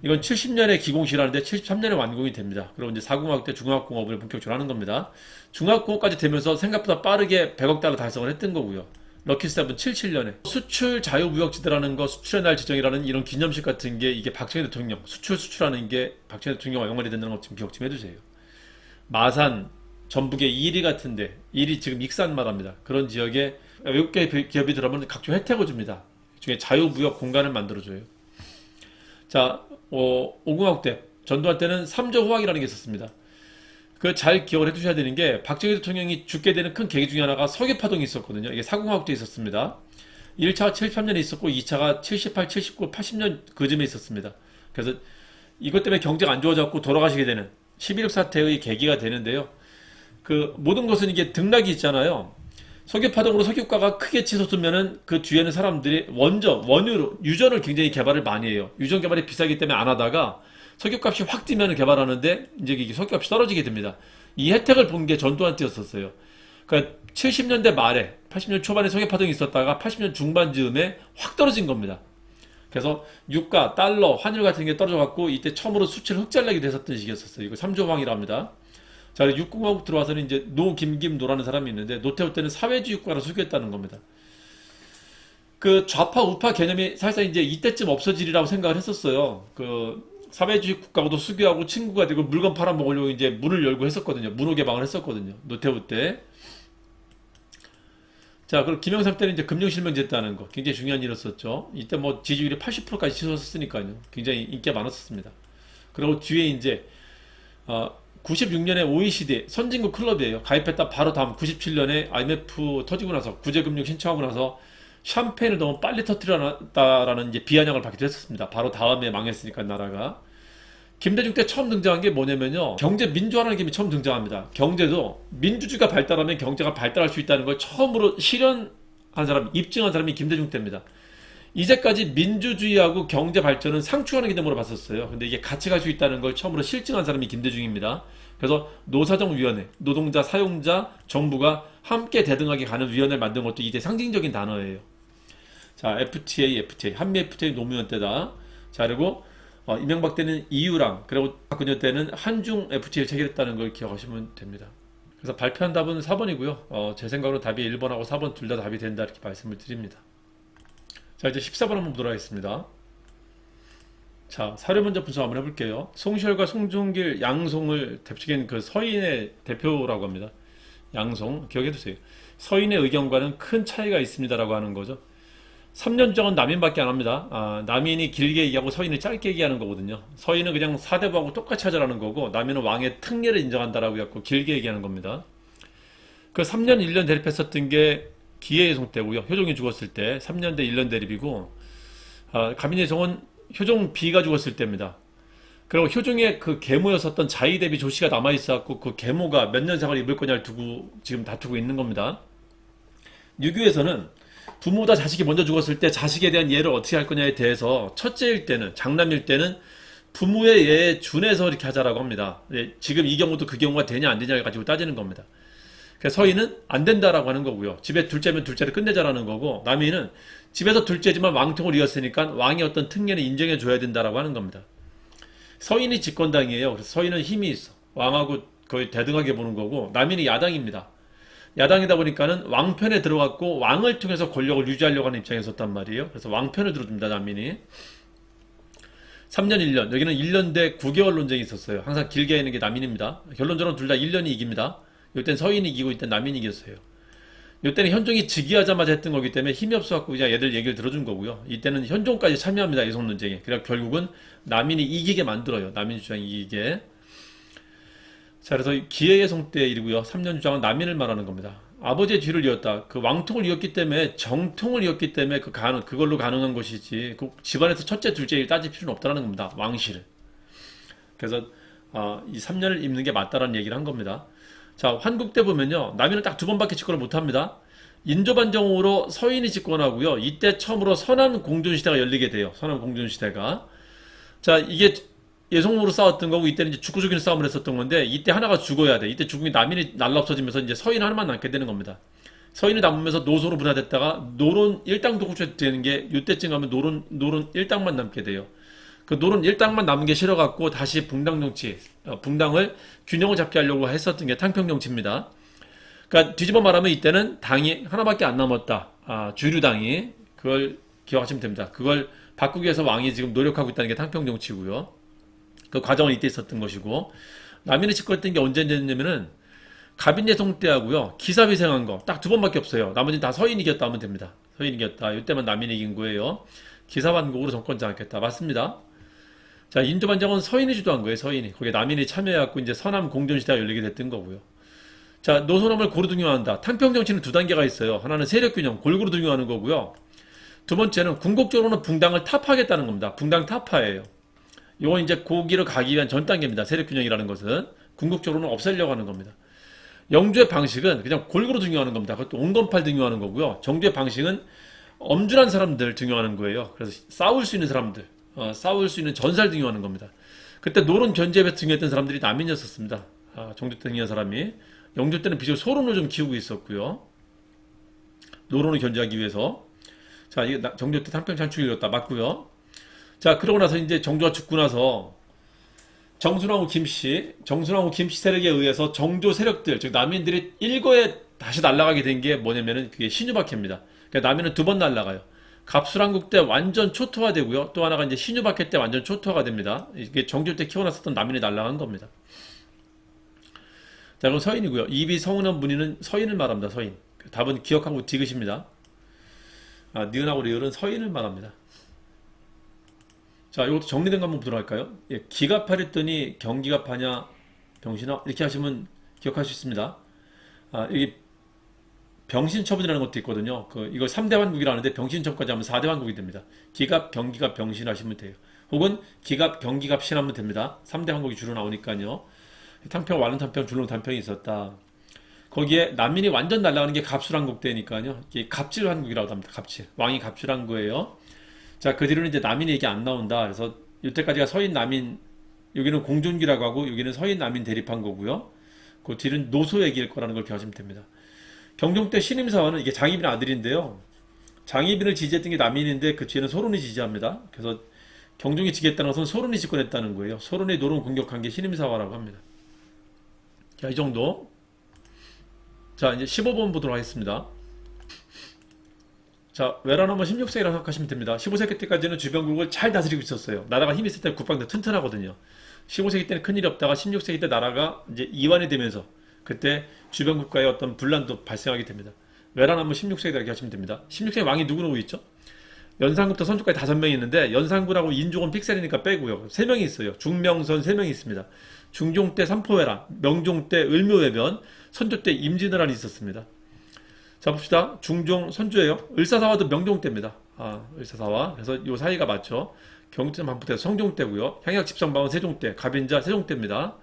Speaker 1: 이건 70년에 기공시라는데 73년에 완공이 됩니다. 그리고 이제 4공화국 때 중화공업을 본격적으로 하는 겁니다. 중화공업까지 되면서 생각보다 빠르게 100억 달러 달성을 했던 거고요. 럭키스텝은 77년에 수출 자유무역지대라는 거, 수출의 날 지정이라는 이런 기념식 같은 게 이게 박정희 대통령 수출하는 게 박정희 대통령과 연관이 된다는 것 좀 기억 좀 해두세요. 마산, 전북의 이리 같은데 이리 지금 익산 말합니다. 그런 지역에 외국계 기업이 들어오면 각종 혜택을 줍니다. 중에 자유무역 공간을 만들어줘요. 자, 5공화국 때 전두환 때는 3조 호황이라는 게 있었습니다. 그 잘 기억을 해두셔야 되는 게 박정희 대통령이 죽게 되는 큰 계기 중에 하나가 석유파동이 있었거든요. 이게 4공화국 때 있었습니다. 1차가 73년에 있었고 2차가 78, 79, 80년 그쯤에 있었습니다. 그래서 이것 때문에 경제가 안 좋아졌고 돌아가시게 되는 11.6 사태의 계기가 되는데요. 그 모든 것은 이게 등락이 있잖아요. 석유파동으로 석유가가 크게 치솟으면은 그 뒤에는 사람들이 원유로 유전을 굉장히 개발을 많이 해요. 유전 개발이 비싸기 때문에 안 하다가 석유값이 확 뛰면 개발하는데 이제 이게 석유값이 떨어지게 됩니다. 이 혜택을 본 게 전두환 때였었어요. 그러니까 70년대 말에 80년 초반에 성해파동이 있었다가 80년 중반 즈음에 확 떨어진 겁니다. 그래서 유가, 달러, 환율 같은 게 떨어져갖고 이때 처음으로 수치를 흑자내기도 했었던 시기였었어요. 이거 삼조황이라 합니다. 자, 육공화국 들어와서는 이제 노, 김, 노라는 사람이 있는데 노태우 때는 사회주의 국가로 수교했다는 겁니다. 그 좌파, 우파 개념이 사실상 이제 이때쯤 없어지리라고 생각을 했었어요. 그 사회주의 국가하고도 수교하고 친구가 되고 물건 팔아먹으려고 이제 문을 열고 했었거든요. 문호 개방을 했었거든요. 노태우 때. 자, 그리고 김영삼 때는 이제 금융실명제했다는 거 굉장히 중요한 일이었었죠. 이때 뭐 지지율이 80%까지 치솟았으니까요. 굉장히 인기가 많았었습니다. 그리고 뒤에 이제 96년에 OECD 선진국 클럽이에요. 가입했다 바로 다음 97년에 IMF 터지고 나서 구제금융 신청하고 나서 샴페인을 너무 빨리 터뜨렸다라는 이제 비아냥을 받기도 했었습니다. 바로 다음에 망했으니까 나라가. 김대중 때 처음 등장한 게 뭐냐면요. 경제 민주화라는 게 처음 등장합니다. 경제도 민주주의가 발달하면 경제가 발달할 수 있다는 걸 처음으로 실현한 사람, 입증한 사람이 김대중 때입니다. 이제까지 민주주의하고 경제 발전은 상충하는 개념으로 봤었어요. 근데 이게 같이 갈 수 있다는 걸 처음으로 실증한 사람이 김대중입니다. 그래서 노사정위원회, 노동자, 사용자, 정부가 함께 대등하게 가는 위원회를 만든 것도 이제 상징적인 단어예요. 자, FTA, 한미 FTA 노무현 때다. 자, 그리고 이명박 때는 EU랑, 그리고 박근혜 때는 한중 FTA를 체결했다는 걸 기억하시면 됩니다. 그래서 발표한 답은 4번이고요. 제 생각으로 답이 1번하고 4번 둘 다 답이 된다 이렇게 말씀을 드립니다. 자, 이제 14번 한번 보도록 하겠습니다. 자, 사료 먼저 분석 한번 해볼게요. 송시열과 송중길, 양송을 대표적인 그 서인의 대표라고 합니다. 양송, 기억해두세요. 서인의 의견과는 큰 차이가 있습니다라고 하는 거죠. 3년 정은 남인밖에 안 합니다. 남인이 길게 얘기하고 서인이 짧게 얘기하는 거거든요. 서인은 그냥 사대부하고 똑같이 하자라는 거고, 남인은 왕의 특례를 인정한다라고 해갖고 길게 얘기하는 겁니다. 그 3년 1년 대립했었던 게 기혜예송 때고요. 효종이 죽었을 때 3년 대 1년 대립이고, 가민예송은 효종 B가 죽었을 때입니다. 그리고 효종의 그 계모였었던 자의대비 조씨가 남아있어갖고 그 계모가 몇 년 상을 입을 거냐를 두고 지금 다투고 있는 겁니다. 유교에서는 부모보다 자식이 먼저 죽었을 때 자식에 대한 예를 어떻게 할 거냐에 대해서 첫째일 때는, 장남일 때는 부모의 예에 준해서 이렇게 하자라고 합니다. 지금 이 경우도 그 경우가 되냐 안 되냐를 가지고 따지는 겁니다. 그래서 서인은 안 된다라고 하는 거고요. 집에 둘째면 둘째를 끝내자라는 거고, 남인은 집에서 둘째지만 왕통을 이었으니까 왕의 어떤 특례는 인정해 줘야 된다라고 하는 겁니다. 서인이 집권당이에요. 그래서 서인은 힘이 있어. 왕하고 거의 대등하게 보는 거고, 남인이 야당입니다. 야당이다 보니까는 왕편에 들어갔고 왕을 통해서 권력을 유지하려고 하는 입장에 섰단 말이에요. 그래서 왕편을 들어줍니다, 남인이. 3년 1년, 여기는 1년 대 9개월 논쟁이 있었어요. 항상 길게 하는 게 남인입니다. 결론적으로 둘 다 1년이 이깁니다. 이때는 서인이 이기고 이때는 남인이 이겼어요. 이때는 현종이 즉위하자마자 했던 거기 때문에 힘이 없어갖고 그냥 얘들 얘기를 들어준 거고요. 이때는 현종까지 참여합니다, 예송 논쟁에. 그래서 결국은 남인이 이기게 만들어요. 남인 주장이 이기게. 자, 그래서 기해예송 때 일이고요. 3년 주장은 남인을 말하는 겁니다. 아버지의 뒤를 이었다. 그 왕통을 이었기 때문에, 정통을 이었기 때문에 그걸로 가능한 것이지, 그 집안에서 첫째, 둘째 일 따질 필요는 없다는 겁니다. 왕실을. 그래서 이 3년을 입는 게 맞다라는 얘기를 한 겁니다. 자, 환국 때 보면요, 남인은 딱 2번밖에 집권을 못합니다. 인조반정으로 서인이 집권하고요. 이때 처음으로 선한 공존시대가 열리게 돼요. 선한 공존시대가. 자, 이게 예송으로 싸웠던 거고, 이때는 이제 죽고 죽이는 싸움을 했었던 건데, 이때 하나가 죽어야 돼. 이때 죽으면 남인이 날라 없어지면서 이제 서인 하나만 남게 되는 겁니다. 서인이 남으면서 노소로 분화됐다가 노론 1당 독주가 되는 게, 이때쯤 가면 노론 1당만 남게 돼요. 그 노론 1당만 남은 게 싫어갖고 다시 붕당 정치, 붕당을 균형을 잡게 하려고 했었던 게 탕평 정치입니다. 그러니까 뒤집어 말하면 이때는 당이 하나밖에 안 남았다. 주류당이. 그걸 기억하시면 됩니다. 그걸 바꾸기 위해서 왕이 지금 노력하고 있다는 게 탕평 정치고요. 그 과정은 이때 있었던 것이고, 남인이 집권했던 게 언제냐면은 가빈예송 때하고요, 기사회생한 거 딱 2번밖에 없어요. 나머지는 다 서인이 이겼다 하면 됩니다. 서인이 이겼다. 이때만 남인이 이긴 거예요. 기사반국으로 정권 장악했다. 맞습니다. 자, 인조반정은 서인이 주도한 거예요. 서인이. 거기에 남인이 참여해갖고 이제 서남 공존시대가 열리게 됐던 거고요. 자, 노소남을 고루 등용한다. 탕평 정치는 2단계가 있어요. 하나는 세력균형, 골고루 등용하는 거고요. 두 번째는 궁극적으로는 붕당을 타파하겠다는 겁니다. 붕당 타파예요. 이건 이제 고기로 가기 위한 전 단계입니다. 세력균형이라는 것은 궁극적으로는 없애려고 하는 겁니다. 영주의 방식은 그냥 골고루 등용하는 겁니다. 그것도 온건팔 등용하는 거고요. 정주의 방식은 엄준한 사람들 등용하는 거예요. 그래서 싸울 수 있는 사람들, 싸울 수 있는 전사를 등용하는 겁니다. 그때 노론 견제에 등용했던 사람들이 남인이었습니다. 정주 등용한 사람이. 영조 때는 비록 소론을 좀 키우고 있었고요. 노론을 견제하기 위해서. 자, 이게 정조 때 탕평 chan출이 이뤘다. 맞고요. 자, 그러고 나서 이제 정조가 죽고 나서 정순왕후 김씨 세력에 의해서 정조 세력들, 즉 남인들이 일거에 다시 날아가게 된 게 뭐냐면은 그게 신유박해입니다. 그러니까 남인은 두 번 날아가요. 갑술한국 때 완전 초토화되고요. 또 하나가 이제 신유박해 때 완전 초토화가 됩니다. 이게 정조 때 키워놨었던 남인이 날아간 겁니다. 자, 그럼 서인이고요. 입이 성은한 문의는 서인을 말합니다. 서인. 답은 기억하고 디귿입니다. 아, 니은하고 리을은 서인을 말합니다. 자, 이것도 정리된 거 한번 보도록 할까요? 예, 기갑하랬더니 경기갑하냐 병신아 이렇게 하시면 기억할 수 있습니다. 아, 여기 병신처분이라는 것도 있거든요. 이걸 3대 환국이라 하는데 병신처분까지 하면 4대 환국이 됩니다. 기갑, 경기갑, 병신 하시면 돼요. 혹은 기갑, 경기갑, 신 하면 됩니다. 3대 환국이 주로 나오니까요. 탕평, 완룬탕평, 줄롱탕평이 있었다. 거기에 남민이 완전 날아가는 게 갑술한국 때니까요. 이게 갑질한국이라고 합니다. 갑질. 왕이 갑질한 거예요. 자, 그 뒤로는 이제 남인이 얘기 안 나온다. 그래서 이때까지가 서인 남인, 여기는 공존기라고 하고 여기는 서인 남인 대립한 거고요. 그 뒤는 노소 얘기일 거라는 걸 기억하시면 됩니다. 경종 때 신임사화는 이게 장희빈의 아들인데요. 장희빈을 지지했던 게 남인인데 그 뒤에는 소론이 지지합니다. 그래서 경종이 지겠다는 것은 소론이 집권했다는 거예요. 소론이 노론 공격한 게 신임사화라고 합니다. 자, 이 정도. 자, 이제 15번 보도록 하겠습니다. 자, 외란하면 16세기라고 생각하시면 됩니다. 15세기 때까지는 주변국을 잘 다스리고 있었어요. 나라가 힘이 있을 때 국방도 튼튼하거든요. 15세기 때는 큰일이 없다가 16세기 때 나라가 이제 이완이 되면서 그때 주변국가의 어떤 분란도 발생하게 됩니다. 외란하면 16세기라고 하시면 됩니다. 16세기 왕이 누구 있죠? 연산군부터 선조까지 5명이 있는데 연산군하고 인종은 픽셀이니까 빼고요. 3명이 있어요. 중명선 3명이 있습니다. 중종 때 삼포외란, 명종 때 을묘외변, 선조 때 임진왜란이 있었습니다. 자, 봅시다. 중종 선조예요. 을사사화도 명종 때입니다. 아, 을사사화. 그래서 이 사이가 맞죠. 경주점 반포대 성종 때고요. 향약 집성방은 세종 때, 갑인자 세종 때입니다.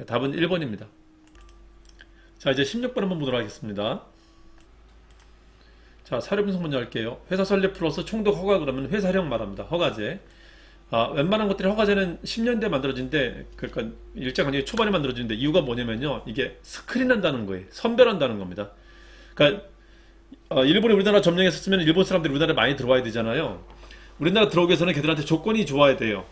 Speaker 1: 답은 1번입니다. 자, 이제 16번 한번 보도록 하겠습니다. 자, 사료 분석 먼저 할게요. 회사 설립 플러스 총독 허가 그러면 회사령 말합니다. 허가제. 아, 웬만한 것들이 허가제는 10년대에 만들어진데, 그러니까 일제강점기 초반에 만들어지는데 이유가 뭐냐면요. 이게 스크린한다는 거예요. 선별한다는 겁니다. 그러니까 일본이 우리나라 점령했었으면 일본 사람들이 우리나라에 많이 들어와야 되잖아요. 우리나라 들어오기 위해서는 걔들한테 조건이 좋아야 돼요.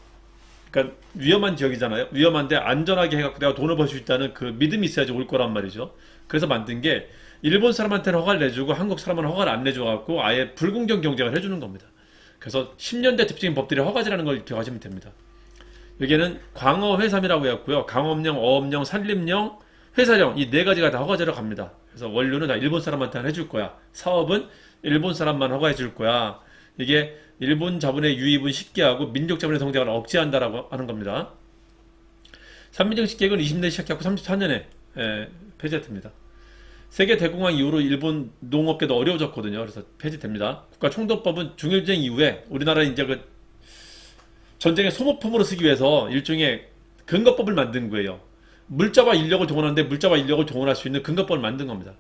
Speaker 1: 그러니까 위험한 지역이잖아요. 위험한데 안전하게 해갖고 내가 돈을 벌 수 있다는 그 믿음이 있어야지 올 거란 말이죠. 그래서 만든 게 일본 사람한테는 허가를 내주고 한국 사람은 허가를 안 내줘갖고 아예 불공정 경쟁을 해주는 겁니다. 그래서 10년대 대표적인 법들이 허가제라는 걸 기억하시면 됩니다. 여기에는 광어회삼이라고 해갖고요. 강업령, 어업령, 산림령, 회사령 이 4가지가 다 허가제로 갑니다. 그래서 원료는 다 일본 사람한테 해줄 거야. 사업은 일본 사람만 허가해 줄 거야. 이게 일본 자본의 유입은 쉽게 하고 민족 자본의 성장을 억제한다라고 하는 겁니다. 삼민정식 계획은 20년대 시작했고 34년에 폐지됩니다. 세계 대공황 이후로 일본 농업계도 어려워졌거든요. 그래서 폐지됩니다. 국가총독법은 중일전쟁 이후에 우리나라 이제 그 전쟁의 소모품으로 쓰기 위해서 일종의 근거법을 만든 거예요. 물자와 인력을 동원하는데 물자와 인력을 동원할 수 있는 근거법을 만든 겁니다.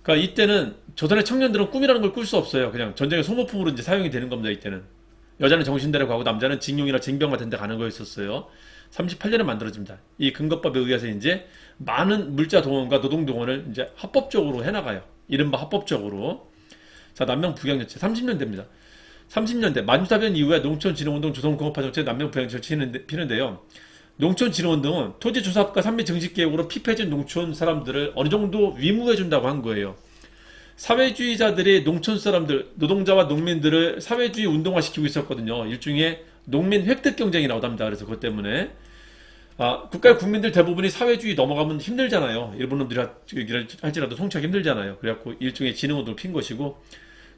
Speaker 1: 그러니까 이때는 조선의 청년들은 꿈이라는 걸 꿀 수 없어요. 그냥 전쟁의 소모품으로 이제 사용이 되는 겁니다. 이때는 여자는 정신대로 가고 남자는 징용이나 징병 같은 데 가는 거였었어요. 38년에 만들어집니다. 이 근거법에 의해서 이제 많은 물자 동원과 노동 동원을 이제 합법적으로 해나가요. 이른바 합법적으로. 자, 남명 부양정책 30년대입니다. 30년대 만주사변 이후에 농촌진흥운동 조선공업화정책 남명 부양정책 피는데요. 농촌진흥운동은 토지조사업과 산미증식계획으로 피폐해진 농촌 사람들을 어느 정도 위무해준다고 한 거예요. 사회주의자들이 농촌 사람들, 노동자와 농민들을 사회주의 운동화시키고 있었거든요. 일종의 농민 획득 경쟁이라고 합니다. 그래서 그것 때문에 국가의 국민들 대부분이 사회주의 넘어가면 힘들잖아요. 일본 놈들이 할지라도 송치하기 힘들잖아요. 그래갖고 일종의 진흥운동을 핀 것이고,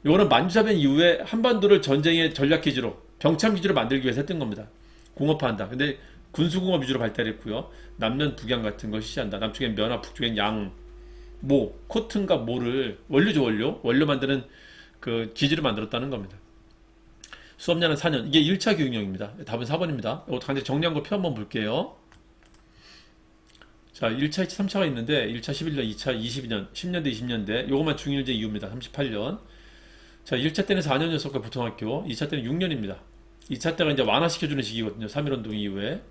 Speaker 1: 이거는 만주사변 이후에 한반도를 전쟁의 전략기지로 병참 기지로 만들기 위해서 했던 겁니다. 공업화한다. 근데 군수공업 위주로 발달했고요. 남면 북양 같은 걸 시시한다. 남쪽엔 면화, 북쪽엔 양, 모, 코튼과 모를 원료죠. 원료 만드는 그 기지를 만들었다는 겁니다. 수업량은 4년. 이게 1차 교육령입니다. 답은 4번입니다. 이거 간단히 정리한 거 표 한번 볼게요. 자, 1차, 2차, 3차가 있는데 1차 11년, 2차 22년, 10년대, 20년대 요것만 중일제 이후입니다. 38년. 자, 1차 때는 4년이었었고 보통학교, 2차 때는 6년입니다. 2차 때가 이제 완화시켜주는 시기거든요. 3.1운동 이후에.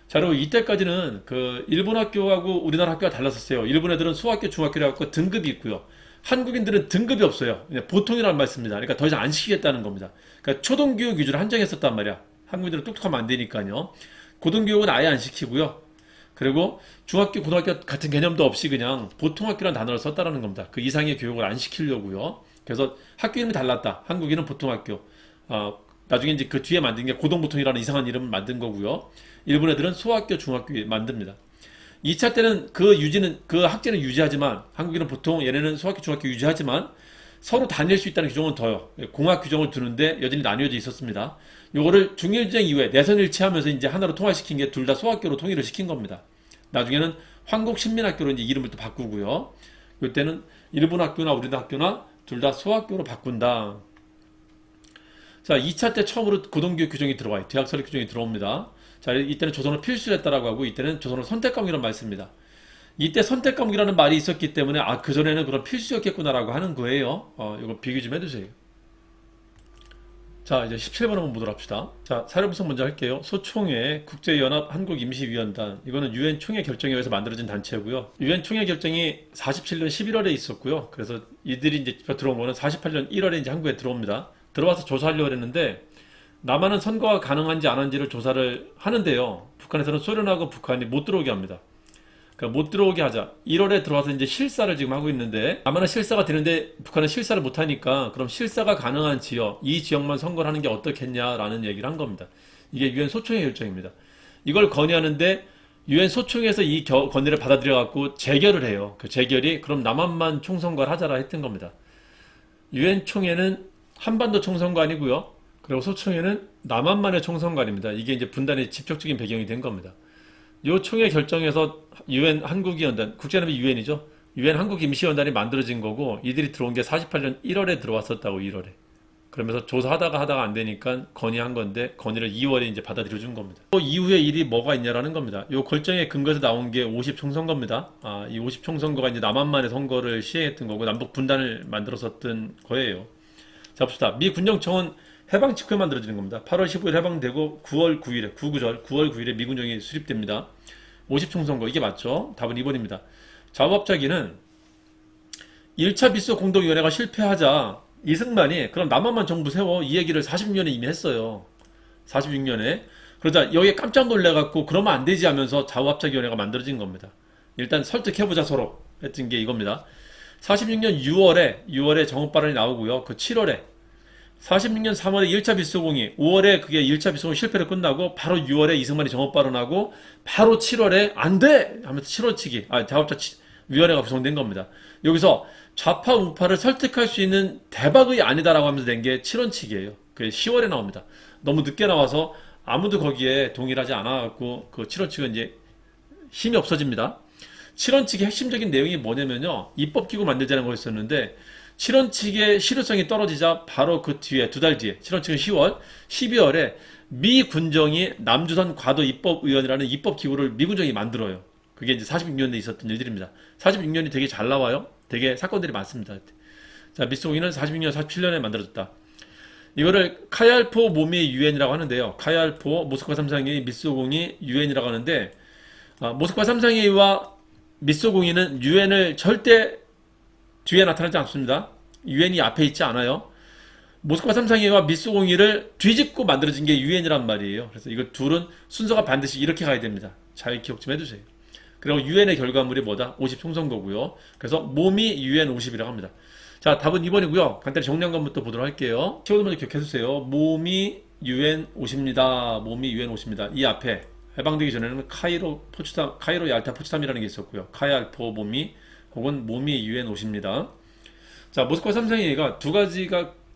Speaker 1: 자, 그리고 이때까지는 그 일본 학교하고 우리나라 학교가 달랐었어요. 일본 애들은 소학교, 중학교라고 갖고 등급이 있고요. 한국인들은 등급이 없어요. 그냥 보통이라는 말씀입니다. 그러니까 더 이상 안 시키겠다는 겁니다. 그러니까 초등교육 위주로 한정했었단 말이야. 한국인들은 똑똑하면 안 되니까요. 고등교육은 아예 안 시키고요. 그리고 중학교, 고등학교 같은 개념도 없이 그냥 보통학교라는 단어를 썼다라는 겁니다. 그 이상의 교육을 안 시키려고요. 그래서 학교 이름이 달랐다. 한국인은 보통학교. 나중에 이제 그 뒤에 만든 게 고등보통이라는 이상한 이름을 만든 거고요. 일본 애들은 소학교, 중학교 만듭니다. 2차 때는 그 학제는 유지하지만, 한국인은 보통 얘네는 소학교, 중학교 유지하지만, 서로 다닐 수 있다는 규정은 더요. 공학 규정을 두는데 여전히 나뉘어져 있었습니다. 요거를 중일전쟁 이후에 내선일치하면서 이제 하나로 통합시킨 게 둘 다 소학교로 통일을 시킨 겁니다. 나중에는 황국신민학교로 이제 이름을 또 바꾸고요. 이때는 일본 학교나 우리나라 학교나 둘 다 소학교로 바꾼다. 자, 2차 때 처음으로 고등교육 규정이 들어와요. 대학 설립 규정이 들어옵니다. 자, 이때는 조선을 필수로 했다라고 하고, 이때는 조선을 선택 과목이라는 말을 씁니다. 이때 선택 과목이라는 말이 있었기 때문에, 그전에는 그런 필수였겠구나라고 하는 거예요. 이거 비교 좀 해주세요. 자, 이제 17번 한번 보도록 합시다. 자, 사료 분석 먼저 할게요. 소총회 국제연합 한국임시위원단. 이거는 유엔 총회 결정에 의해서 만들어진 단체고요. 유엔 총회 결정이 47년 11월에 있었고요. 그래서 이들이 이제 들어온 거는 48년 1월에 이제 한국에 들어옵니다. 들어와서 조사하려고 했는데, 남한은 선거가 가능한지 안 한지를 조사를 하는데요. 북한에서는 소련하고 북한이 못 들어오게 합니다. 그러니까 못 들어오게 하자. 1월에 들어와서 이제 실사를 지금 하고 있는데, 남한은 실사가 되는데 북한은 실사를 못 하니까, 그럼 실사가 가능한 지역, 이 지역만 선거를 하는 게 어떻겠냐라는 얘기를 한 겁니다. 이게 유엔 소총회 결정입니다. 이걸 건의하는데 유엔 소총회에서 이 건의를 받아들여 갖고 재결을 해요. 그 재결이 그럼 남한만 총선거를 하자라 했던 겁니다. 유엔 총회는 한반도 총선거 아니고요. 그리고 소총회는 남한만의 총선관입니다. 이게 이제 분단의 직접적인 배경이 된 겁니다. 이 총회 결정에서 유엔 한국위원단, 국제연합이 유엔이죠. 유엔 한국임시위원단이 만들어진 거고, 이들이 들어온 게 48년 1월에 들어왔었다고, 1월에. 그러면서 조사하다가 안 되니까 건의한 건데, 건의를 2월에 이제 받아들여 준 겁니다. 또 이후에 일이 뭐가 있냐라는 겁니다. 이 결정의 근거에서 나온 게 50총선거입니다. 이 50총선거가 이제 남한만의 선거를 시행했던 거고, 남북 분단을 만들었었던 거예요. 자, 봅시다. 미 군정청은 해방 직후에 만들어지는 겁니다. 8월 15일 해방되고 9월 9일에, 구구절 9월 9일에 미군정이 수립됩니다. 50총선거, 이게 맞죠? 답은 2번입니다. 자업자기는 1차 비소 공동위원회가 실패하자 이승만이 그럼 남한만 정부 세워, 이 얘기를 46년에 이미 했어요. 46년에. 그러자 여기에 깜짝 놀래갖고 그러면 안 되지 하면서 자우합작위원회가 만들어진 겁니다. 일단 설득해보자 서로 했던 게 이겁니다. 46년 6월에 정읍발언이 나오고요. 그 7월에 46년 3월에 1차 비소공이, 5월에 그게 1차 비소공 실패로 끝나고 바로 6월에 이승만이 정업발언하고 바로 7월에 안 돼! 하면서 7월치기, 자업자위원회가 구성된 겁니다. 여기서 좌파 우파를 설득할 수 있는 대박의 아니다라고 하면서 낸 게 7원치기예요. 그게 10월에 나옵니다. 너무 늦게 나와서 아무도 거기에 동의를 하지 않아갖고 그 7원치기가 이제 힘이 없어집니다. 7원치기 핵심적인 내용이 뭐냐면요, 입법기구 만들자는 거였었는데 7원칙의 실효성이 떨어지자 바로 그 뒤에, 두 달 뒤에, 7원칙은 10월, 12월에 미 군정이 남조선 과도 입법위원회라는 입법기구를 미 군정이 만들어요. 그게 이제 46년에 있었던 일들입니다. 46년이 되게 잘 나와요. 되게 사건들이 많습니다. 자, 미소공인은 46년, 47년에 만들어졌다. 이거를 카얄포 모미 유엔이라고 하는데요. 카얄포 모스크바 삼상회의 미소공이 유엔이라고 하는데, 모스크바 삼상회의와 미소공인은 유엔을 절대 뒤에 나타나지 않습니다. 유엔이 앞에 있지 않아요. 모스크바 삼상회의와 미소공의를 뒤집고 만들어진 게 유엔이란 말이에요. 그래서 이거 둘은 순서가 반드시 이렇게 가야 됩니다. 잘 기억 좀 해두세요. 그리고 유엔의 결과물이 뭐다? 50 총선거고요. 그래서 몸이 유엔 50이라고 합니다. 자, 답은 2번이고요. 간단히 정리한 것부터 보도록 할게요. 키워드 먼저 기억해두세요. 몸이 유엔 50입니다. 몸이 유엔 50입니다. 이 앞에 해방되기 전에는 카이로 얄타 포츠담이라는 게 있었고요. 카얄포 몸이 혹은 몸이 유엔 50입니다. 자, 모스크바 삼상회의가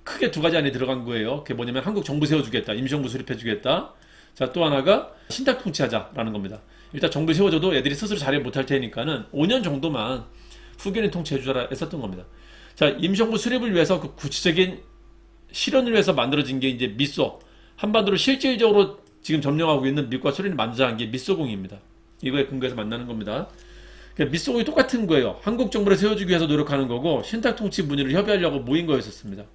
Speaker 1: 크게 두 가지 안에 들어간 거예요. 그게 뭐냐면 한국 정부 세워주겠다, 임시정부 수립해주겠다. 자, 또 하나가 신탁 통치하자라는 겁니다. 일단 정부 세워줘도 애들이 스스로 자리 못할 테니까는 5년 정도만 후견인 통치해주자라 했었던 겁니다. 자, 임시정부 수립을 위해서 그 구체적인 실현을 위해서 만들어진 게 이제 미소, 한반도를 실질적으로 지금 점령하고 있는 미국과 소련이 만들자는 게 미소공입니다. 이거에 근거해서 만나는 겁니다. 미소공이 똑같은 거예요. 한국 정부를 세워주기 위해서 노력하는 거고, 신탁 통치 문의를 협의하려고 모인 거였었습니다.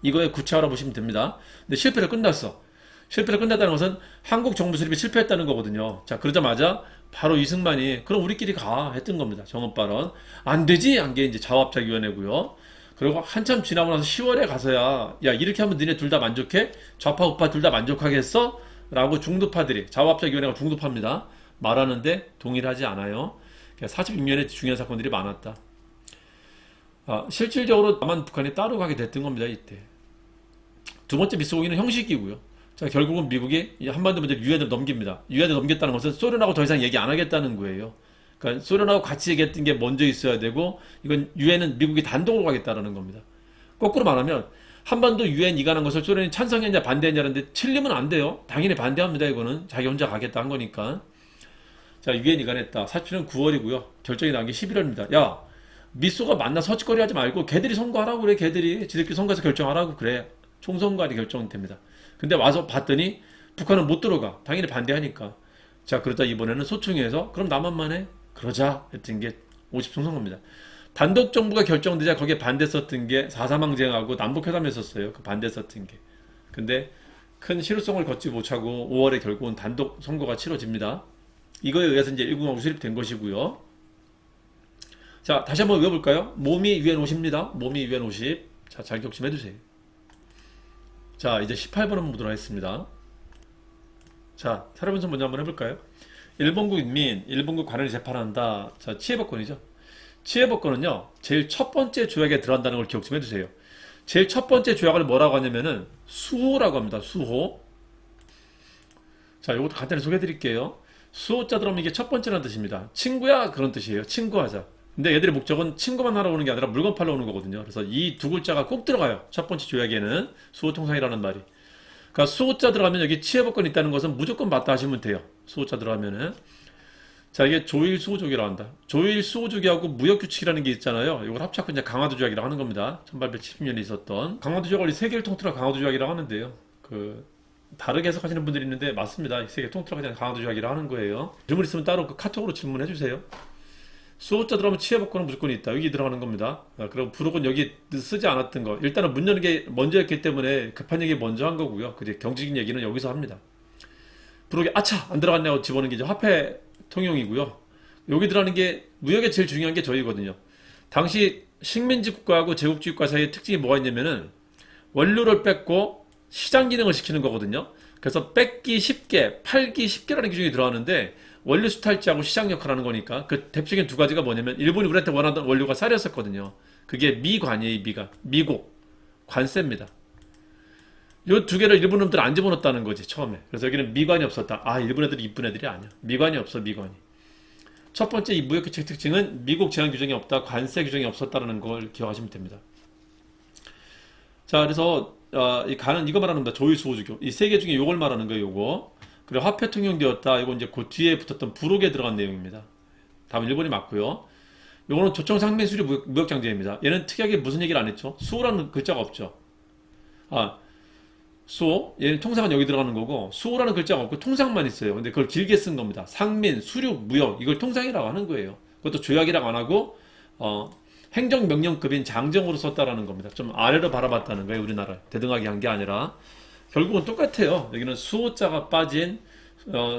Speaker 1: 이거의 구체화로 보시면 됩니다. 근데 실패로 끝났어. 실패로 끝났다는 것은 한국 정부 수립이 실패했다는 거거든요. 자, 그러자마자 바로 이승만이 그럼 우리끼리 가 했던 겁니다. 정업 발언. 안 되지? 한 게 이제 자화합작위원회고요. 그리고 한참 지나고 나서 10월에 가서야 야 이렇게 하면 너네 둘 다 만족해? 좌파 우파 둘 다 만족하겠어? 라고 중도파들이 자화합작위원회가 중도파입니다. 말하는데 동의를 하지 않아요. 46년에 중요한 사건들이 많았다. 실질적으로 남한 북한이 따로 가게 됐던 겁니다. 이때. 두 번째 미스고기는 형식이고요. 자, 결국은 미국이 이 한반도 문제를 유엔으로 넘깁니다. 유엔에 넘겼다는 것은 소련하고 더 이상 얘기 안 하겠다는 거예요. 그러니까 소련하고 같이 얘기했던 게 먼저 있어야 되고 이건 유엔은 미국이 단독으로 가겠다라는 겁니다. 거꾸로 말하면 한반도 유엔 이관한 것을 소련이 찬성했냐 반대했냐는데 틀리면 안 돼요. 당연히 반대합니다. 이거는 자기 혼자 가겠다 한 거니까. 자, 유엔 이관했다. 47년 9월이고요. 결정이 나온 게 11월입니다. 야, 미소가 만나 서치거리 하지 말고 걔들이 선거하라고 그래. 걔들이 지들끼리 선거해서 결정하라고 그래. 총선관이 결정됩니다. 근데 와서 봤더니 북한은 못 들어가. 당연히 반대하니까. 자, 그러다 이번에는 소총회에서 그럼 남한만 해? 그러자 했던 게 50총선거입니다. 단독 정부가 결정되자 거기에 반대했었던 게 4.3항쟁하고 남북회담했었어요. 그 반대했었던 게. 근데 큰 실효성을 걷지 못하고 5월에 결국은 단독 선거가 치러집니다. 이거에 의해서 이제 1국하고 수립된 것이고요. 자, 다시 한번 외워볼까요? 몸이 유엔 50입니다. 몸이 유엔 50. 자, 잘 격심해두세요. 자, 이제 18번 한번 보도록 하겠습니다. 자, 사례분석 먼저 한번 해볼까요? 일본국 인민, 일본국 관원이 재판한다. 자, 치해법권이죠. 치해법권은요, 제일 첫 번째 조약에 들어간다는 걸 기억 좀 해두세요. 제일 첫 번째 조약을 뭐라고 하냐면은 수호라고 합니다. 수호. 자, 이것도 간단히 소개해 드릴게요. 수호자 들어오면 이게 첫 번째라는 뜻입니다. 친구야 그런 뜻이에요. 친구하자. 근데 얘들의 목적은 친구만 하러 오는 게 아니라 물건 팔러 오는 거거든요. 그래서 이 두 글자가 꼭 들어가요. 첫 번째 조약에는 수호통상이라는 말이. 그러니까 수호자 들어가면 여기 치해법권이 있다는 것은 무조건 맞다 하시면 돼요. 수호자 들어가면은. 자, 이게 조일 수호족이라고 한다. 조일 수호족이하고 무역규칙이라는 게 있잖아요. 이걸 합쳐서 이제 강화도 조약이라고 하는 겁니다. 1870년에 있었던. 강화도 조약을 세계를 통틀어 강화도 조약이라고 하는데요. 다르게 해석하시는 분들이 있는데 맞습니다. 세계 통틀어 그냥 강화도 조약이라고 하는 거예요. 질문 있으면 따로 그 카톡으로 질문해 주세요. 수호자 들어가면 치해법권은 무조건 있다. 여기 들어가는 겁니다. 그리고 부록은 여기 쓰지 않았던 거. 일단은 문 여는 게 먼저였기 때문에 급한 얘기 먼저 한 거고요. 근데 경직인 얘기는 여기서 합니다. 부록에 아차 안 들어갔냐고 집어넣는 게 이제 화폐 통용이고요. 여기 들어가는 게 무역에 제일 중요한 게 저희거든요. 당시 식민지 국가하고 제국주의 국가 사이의 특징이 뭐가 있냐면은 원료를 뺏고 시장 기능을 시키는 거거든요. 그래서 뺏기 쉽게, 팔기 쉽게라는 기준이 들어가는데 원료 수탈지하고 시장 역할을 하는 거니까 그 대표적인 두 가지가 뭐냐면 일본이 우리한테 원하던 원료가 쌀이었었거든요. 그게 미관이에요. 미국 관세입니다. 요 두 개를 일본 놈들 안 집어넣었다는 거지 처음에. 그래서 여기는 미관이 없었다. 아, 일본 애들이 이쁜 애들이 아니야. 미관이 없어. 미관이. 첫 번째 이 무역규칙 특징은 미국 제한 규정이 없다. 관세 규정이 없었다는 걸 기억하시면 됩니다. 자, 그래서 이 간은 이거 말하는 겁니다. 조일수호주교. 이 세 개 중에 요걸 말하는 거예요. 요거. 그리고 화폐 통용되었다. 이거 이제 그 뒤에 붙었던 부록에 들어간 내용입니다. 답은 1번이 맞고요. 요거는 조청상민수리 무역장제입니다. 얘는 특이하게 무슨 얘기를 안 했죠? 수호라는 글자가 없죠. 수호, 얘는 통상은 여기 들어가는 거고 수호라는 글자가 없고 통상만 있어요. 근데 그걸 길게 쓴 겁니다. 상민, 수륙, 무역 이걸 통상이라고 하는 거예요. 그것도 조약이라고 안 하고 행정명령급인 장정으로 썼다라는 겁니다. 좀 아래로 바라봤다는 거예요. 우리나라 대등하게 한 게 아니라 결국은 똑같아요. 여기는 수호자가 빠진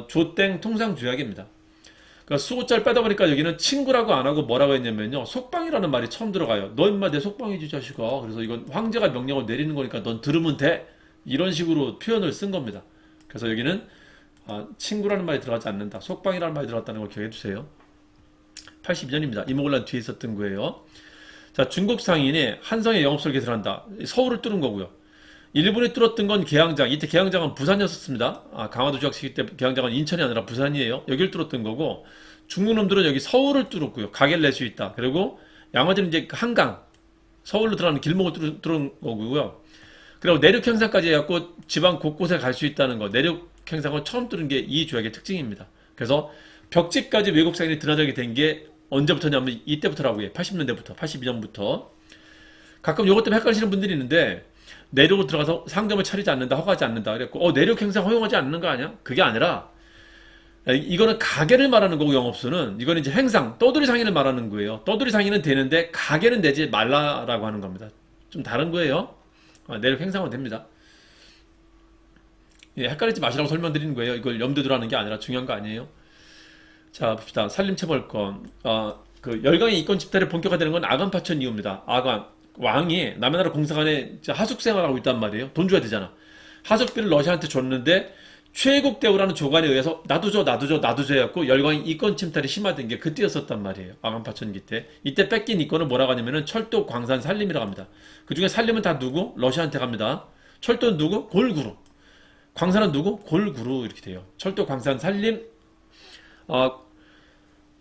Speaker 1: 조땡 통상조약입니다. 그러니까 수호자를 빼다 보니까 여기는 친구라고 안 하고 뭐라고 했냐면요. 속방이라는 말이 처음 들어가요. 너 임마 내 속방이지 자식아. 그래서 이건 황제가 명령을 내리는 거니까 넌 들으면 돼. 이런 식으로 표현을 쓴 겁니다. 그래서 여기는 친구라는 말이 들어가지 않는다. 속방이라는 말이 들어갔다는 걸 기억해 두세요. 82년입니다. 이모곤란 뒤에 있었던 거예요. 자, 중국 상인이 한성의 영업설계 들어간다. 서울을 뚫은 거고요. 일본이 뚫었던 건 계양장. 이때 계양장은 부산이었습니다. 강화도 조약 시기 때 계양장은 인천이 아니라 부산이에요. 여기를 뚫었던 거고 중국 놈들은 여기 서울을 뚫었고요. 가게를 낼 수 있다. 그리고 양화지는 이제 한강 서울로 들어가는 길목을 뚫은 거고요. 그리고 내륙 행상까지 해갖고 지방 곳곳에 갈 수 있다는 거. 내륙 행상을 처음 뚫은 게 이 조약의 특징입니다. 그래서 벽지까지 외국 상인이 드나들게 된 게 언제부터냐면 이때부터라고요. 80년대부터, 82년부터. 가끔 이것 때문에 헷갈리시는 분들이 있는데 내륙으로 들어가서 상점을 차리지 않는다, 허가하지 않는다. 그랬고, 내륙 행상 허용하지 않는 거 아니야? 그게 아니라, 이거는 가게를 말하는 거고, 영업소는. 이거는 이제 행상, 떠돌이 상인을 말하는 거예요. 떠돌이 상인은 되는데, 가게는 되지 말라라고 하는 겁니다. 좀 다른 거예요. 내륙 행상은 됩니다. 예, 헷갈리지 마시라고 설명드리는 거예요. 이걸 염두에 두라는 게 아니라 중요한 거 아니에요. 자, 봅시다. 산림체벌권. 그 열강의 이권 집단이 본격화되는 건 아간파천 이후입니다. 아간 왕이 남의 나라 공사관에 하숙 생활하고 있단 말이에요. 돈 줘야 되잖아. 하숙비를 러시아한테 줬는데 최국 대우라는 조관에 의해서 나도 줘 해갖고 열강의 이권 침탈이 심화된 게 그때였었단 말이에요. 아간파천기 때. 이때 뺏긴 이권을 뭐라고 하냐면은 철도, 광산, 산림이라고 합니다. 그 중에 산림은 다 누구? 러시아한테 갑니다. 철도는 누구? 골구루. 광산은 누구? 골구루 이렇게 돼요. 철도, 광산, 산림.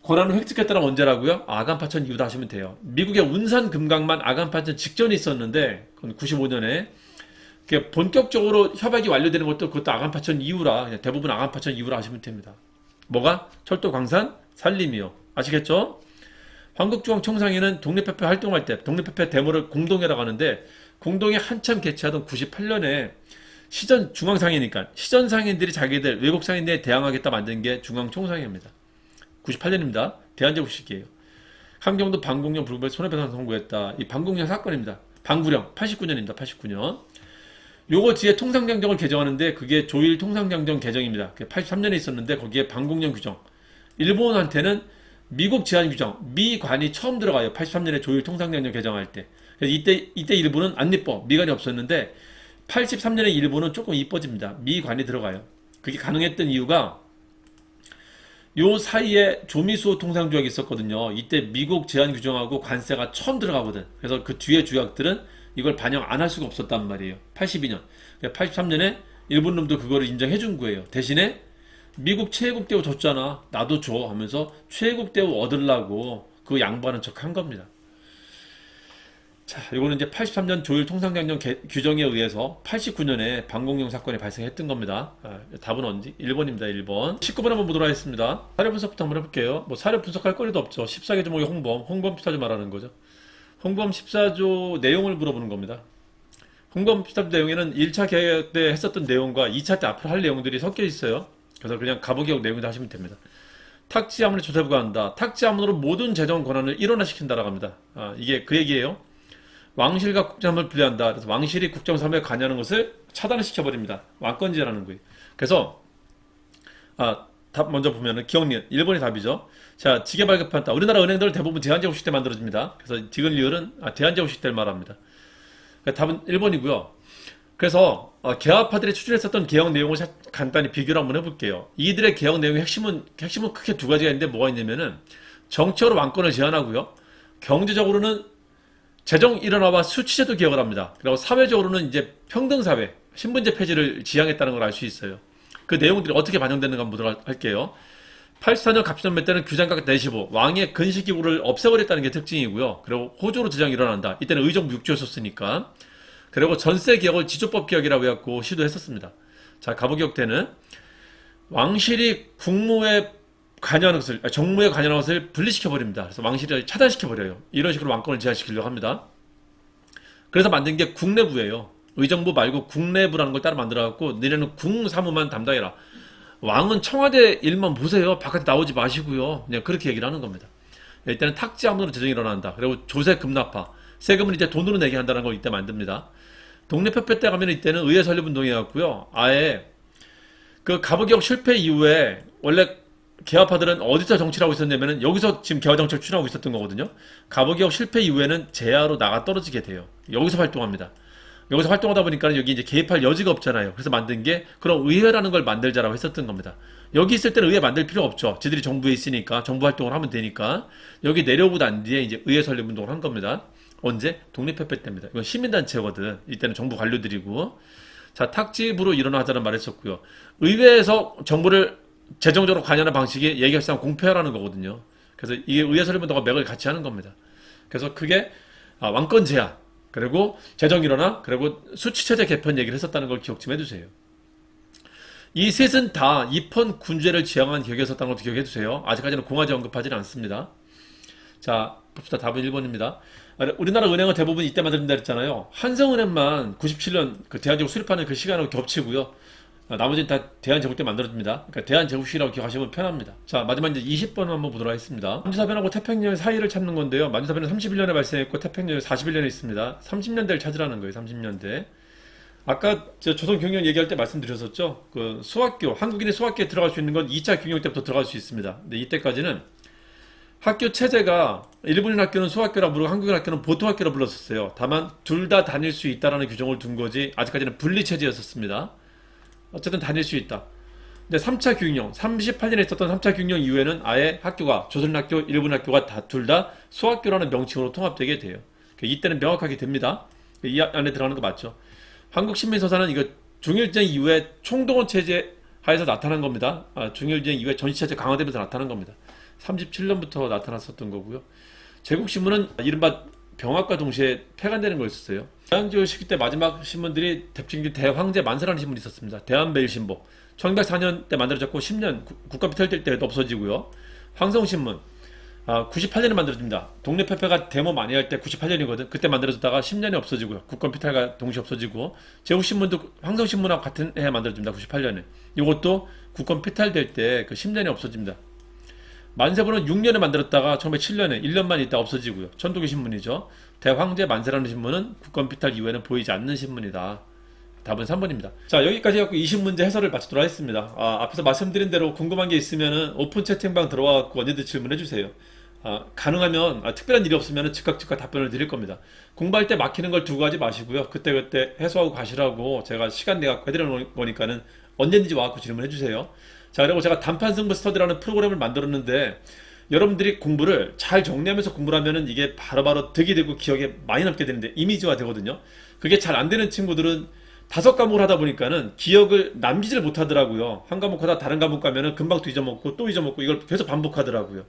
Speaker 1: 고란을 획득했다는 언제라고요? 아간파천 이후다 하시면 돼요. 미국의 운산 금강만 아간파천 직전에 있었는데 그건 95년에 본격적으로 협약이 완료되는 것도 그것도 아간파천 이후라 그냥 대부분 아간파천 이후라 하시면 됩니다. 뭐가? 철도, 광산, 산림이요. 아시겠죠? 한국중앙청상회는 독립협회 활동할 때 독립협회 데모를 공동회라고 하는데 공동회 한참 개최하던 98년에 시전 중앙상회니까 시전 상인들이 자기들 외국 상인들에 대항하겠다 만든 게 중앙총상회입니다. 98년입니다. 대한제국 시기예요. 함경도 방공령 불구에 손해배상 선고했다. 이 방공령 사건입니다. 방구령 89년입니다. 89년. 요거 뒤에 통상장정을 개정하는데 그게 조일 통상장정 개정입니다. 83년에 있었는데 거기에 방공령 규정. 일본한테는 미국 제한 규정, 미관이 처음 들어가요. 83년에 조일 통상장정 개정할 때. 그래서 이때 일본은 안 이뻐. 미관이 없었는데 83년에 일본은 조금 이뻐집니다. 미관이 들어가요. 그게 가능했던 이유가 요 사이에 조미수 통상조약이 있었거든요. 이때 미국 제한 규정하고 관세가 처음 들어가거든. 그래서 그 뒤에 조약들은 이걸 반영 안 할 수가 없었단 말이에요. 82년. 83년에 일본 놈도 그거를 인정해 준 거예요. 대신에 미국 최애국 대우 줬잖아. 나도 줘 하면서 최애국 대우 얻으려고 그 양보하는 척 한 겁니다. 자, 이거는 이제 83년 조일 통상장정 규정에 의해서 89년에 방공령 사건이 발생했던 겁니다. 답은 언제? 1번입니다. 1번. 19번 한번 보도록 하겠습니다. 사료 분석부터 한번 해볼게요. 뭐 사료 분석할 거리도 없죠. 14개 조목의 홍범 14조 말하는 거죠. 홍범 14조 내용을 물어보는 겁니다. 홍범 14조 내용에는 1차 개혁 때 했었던 내용과 2차 때 앞으로 할 내용들이 섞여 있어요. 그래서 그냥 가부개혁 내용이다 하시면 됩니다. 탁지하문을 조세부가 한다. 탁지하문으로 모든 재정 권한을 일원화시킨다라고 합니다. 이게 그 얘기예요. 왕실과 국정을 분리한다. 그래서 왕실이 국정 사무에 관여하는 것을 차단을 시켜버립니다. 왕권제라는 거예요. 그래서 답 먼저 보면은 기억리은 1번이 답이죠. 자, 지게 발급한다. 우리나라 은행들은 대부분 대한제국식 때 만들어집니다. 그래서 디귿리을은 대한제국식 때를 말합니다. 그러니까 답은 1번이고요. 그래서 개화파들이 추진했었던 개혁 내용을 간단히 비교를 한번 해볼게요. 이들의 개혁 내용의 핵심은 크게 두 가지가 있는데 뭐가 있냐면은 정치적으로 왕권을 제한하고요. 경제적으로는 재정 일원화와 수치제도 개혁을 합니다. 그리고 사회적으로는 이제 평등사회, 신분제 폐지를 지향했다는 걸 알 수 있어요. 그 내용들이 어떻게 반영되는가 한번 보도록 할게요. 84년 갑신년매 때는 규장각 내시보, 왕의 근시기구를 없애버렸다는 게 특징이고요. 그리고 호조로 제정이 일어난다. 이때는 의정부 6조였었으니까. 그리고 전세 개혁을 지조법 개혁이라고 해갖고 시도했었습니다. 자, 가부개혁 때는 왕실이 국무에 관여하는 것을, 정무에 관여하는 것을 분리시켜버립니다. 그래서 왕실을 차단시켜버려요. 이런 식으로 왕권을 제한시키려고 합니다. 그래서 만든 게 국내부예요. 의정부 말고 국내부라는 걸 따로 만들어갖고 너네는 궁사무만 담당해라. 왕은 청와대 일만 보세요. 바깥에 나오지 마시고요. 그냥 그렇게 얘기를 하는 겁니다. 이때는 탁지하문으로 재정이 일어난다. 그리고 조세 급납화, 세금을 이제 돈으로 내게 한다는 걸 이때 만듭니다. 독립협회 때 가면 이때는 의회 설립운동이었고요. 아예 그 가부개혁 실패 이후에 원래 개화파들은 어디서 정치를 하고 있었냐면은 여기서 지금 개화정책을 추진하고 있었던 거거든요. 가부개혁 실패 이후에는 제하로 나가 떨어지게 돼요. 여기서 활동합니다. 여기서 활동하다 보니까 여기 이제 개입할 여지가 없잖아요. 그래서 만든 게 그런 의회라는 걸 만들자라고 했었던 겁니다. 여기 있을 때는 의회 만들 필요 없죠. 지들이 정부에 있으니까 정부 활동을 하면 되니까 여기 내려오고 난 뒤에 이제 의회 설립 운동을 한 겁니다. 언제? 독립협회 때입니다. 이건 시민단체거든. 이때는 정부 관료들이고. 자, 탁집으로 일어나자는 말을 했었고요. 의회에서 정부를 재정적으로 관여하는 방식이 얘기할상 공표하라는 거거든요. 그래서 이게 의회 설립 운동과 맥을 같이 하는 겁니다. 그래서 그게 왕권 제한, 그리고 재정 일원화, 그리고 수치체제 개편 얘기를 했었다는 걸 기억 좀 해두세요. 이 셋은 다 입헌 군제를 지향한 기억이었었다는 것도 기억해 두세요. 아직까지는 공화제 언급하지는 않습니다. 자, 봅시다. 답은 1번입니다. 우리나라 은행은 대부분 이때 만들어진다 했잖아요. 한성은행만 97년 그 대한제국 수립하는 그 시간하고 겹치고요. 나머지는 다 대한제국 때 만들어집니다. 그러니까 대한제국시라고 기억하시면 편합니다. 자, 마지막 이제 20번 한번 보도록 하겠습니다. 만주사변하고 태평양 사이를 찾는 건데요. 만주사변은 31년에 발생했고 태평양은 41년에 있습니다. 30년대를 찾으라는 거예요. 30년대. 아까 저 조선 경영 얘기할 때 말씀드렸었죠. 그 소학교, 한국인이 소학교에 들어갈 수 있는 건 2차 경영 때부터 들어갈 수 있습니다. 근데 이때까지는 학교 체제가 일본인 학교는 소학교라 부르고 한국인 학교는 보통학교라 불렀었어요. 다만 둘 다 다닐 수 있다라는 규정을 둔 거지 아직까지는 분리 체제였었습니다. 어쨌든 다닐 수 있다. 근데 3차 경영, 38년에 있었던 3차 경영 이후에는 아예 학교가 조선학교, 일본학교가 다 둘 다 소학교라는 명칭으로 통합되게 돼요. 이때는 명확하게 됩니다. 이 안에 들어가는 거 맞죠? 한국신민서사는 이거 중일전 이후에 총동원 체제 하에서 나타난 겁니다. 중일전 이후에 전시체제 강화되면서 나타난 겁니다. 37년부터 나타났었던 거고요. 제국신문은 이른바 병합과 동시에 폐간되는 거였었어요. 대항제후 시기 때 마지막 신문들이 대표적인 대황제 만세라는 신문이 있었습니다. 대한매일신보 1904년 때 만들어졌고 10년 국가비탈 될 때 없어지고요. 황성신문 98년에 만들어집니다. 독립협회가 데모 많이 할 때 98년이거든. 그때 만들어졌다가 10년이 없어지고요. 국권피탈과 동시에 없어지고 제국신문도 황성신문하고 같은 해에 만들어집니다. 98년에. 이것도 국권피탈 될 때 그 10년이 없어집니다. 만세부는 6년에 만들었다가 1907년에 1년만 있다 없어지고요. 천도교 신문이죠. 대황제 만세라는 신문은 국권피탈 이후에는 보이지 않는 신문이다. 답은 3번입니다. 자, 여기까지 해갖고 20문제 해설을 마치도록 하겠습니다. 앞에서 말씀드린 대로 궁금한 게 있으면은 오픈 채팅방 들어와갖고 언제든 질문해주세요. 가능하면 특별한 일이 없으면 즉각 답변을 드릴 겁니다. 공부할 때 막히는 걸 두고 가지 마시고요. 그때 해소하고 가시라고 제가 시간 내갖고 해드리는 거니까는 언제든지 와갖고 질문해주세요. 자, 그리고 제가 단판 승부 스터디라는 프로그램을 만들었는데 여러분들이 공부를 잘 정리하면서 공부를 하면은 이게 바로바로 득이 되고 기억에 많이 남게 되는데 이미지화 되거든요. 그게 잘 안 되는 친구들은 5과목을 하다 보니까는 기억을 남기지를 못하더라고요. 한 과목 하다 다른 과목 가면은 금방 또 잊어먹고 또 잊어먹고 이걸 계속 반복하더라고요.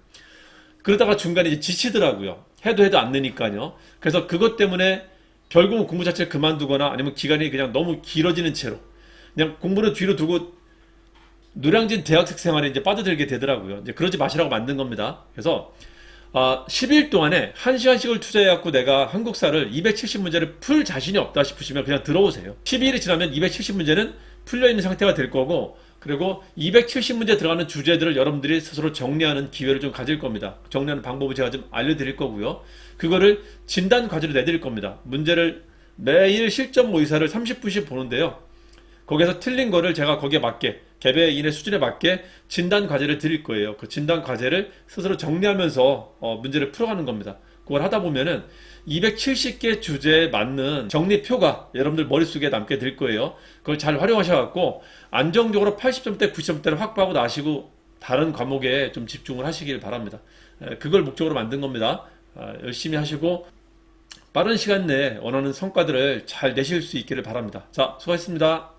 Speaker 1: 그러다가 중간에 이제 지치더라고요. 해도 안 되니까요. 그래서 그것 때문에 결국은 공부 자체를 그만두거나 아니면 기간이 그냥 너무 길어지는 채로 그냥 공부를 뒤로 두고 노량진 대학생 생활에 이제 빠져들게 되더라고요. 이제 그러지 마시라고 만든 겁니다. 그래서 10일 동안에 1시간씩을 투자해갖고 내가 한국사를 270문제를 풀 자신이 없다 싶으시면 그냥 들어오세요. 12일이 지나면 270문제는 풀려있는 상태가 될 거고 그리고 270문제 들어가는 주제들을 여러분들이 스스로 정리하는 기회를 좀 가질 겁니다. 정리하는 방법을 제가 좀 알려드릴 거고요. 그거를 진단 과제로 내드릴 겁니다. 문제를 매일 실전 모의사를 30분씩 보는데요. 거기서 틀린 거를 제가 거기에 맞게 개배인의 수준에 맞게 진단 과제를 드릴 거예요. 그 진단 과제를 스스로 정리하면서 문제를 풀어가는 겁니다. 그걸 하다 보면은 270개 주제에 맞는 정리표가 여러분들 머릿속에 남게 될 거예요. 그걸 잘 활용하셔갖고 안정적으로 80점대, 90점대를 확보하고 나시고 다른 과목에 좀 집중을 하시길 바랍니다. 그걸 목적으로 만든 겁니다. 열심히 하시고 빠른 시간 내에 원하는 성과들을 잘 내실 수 있기를 바랍니다. 자, 수고하셨습니다.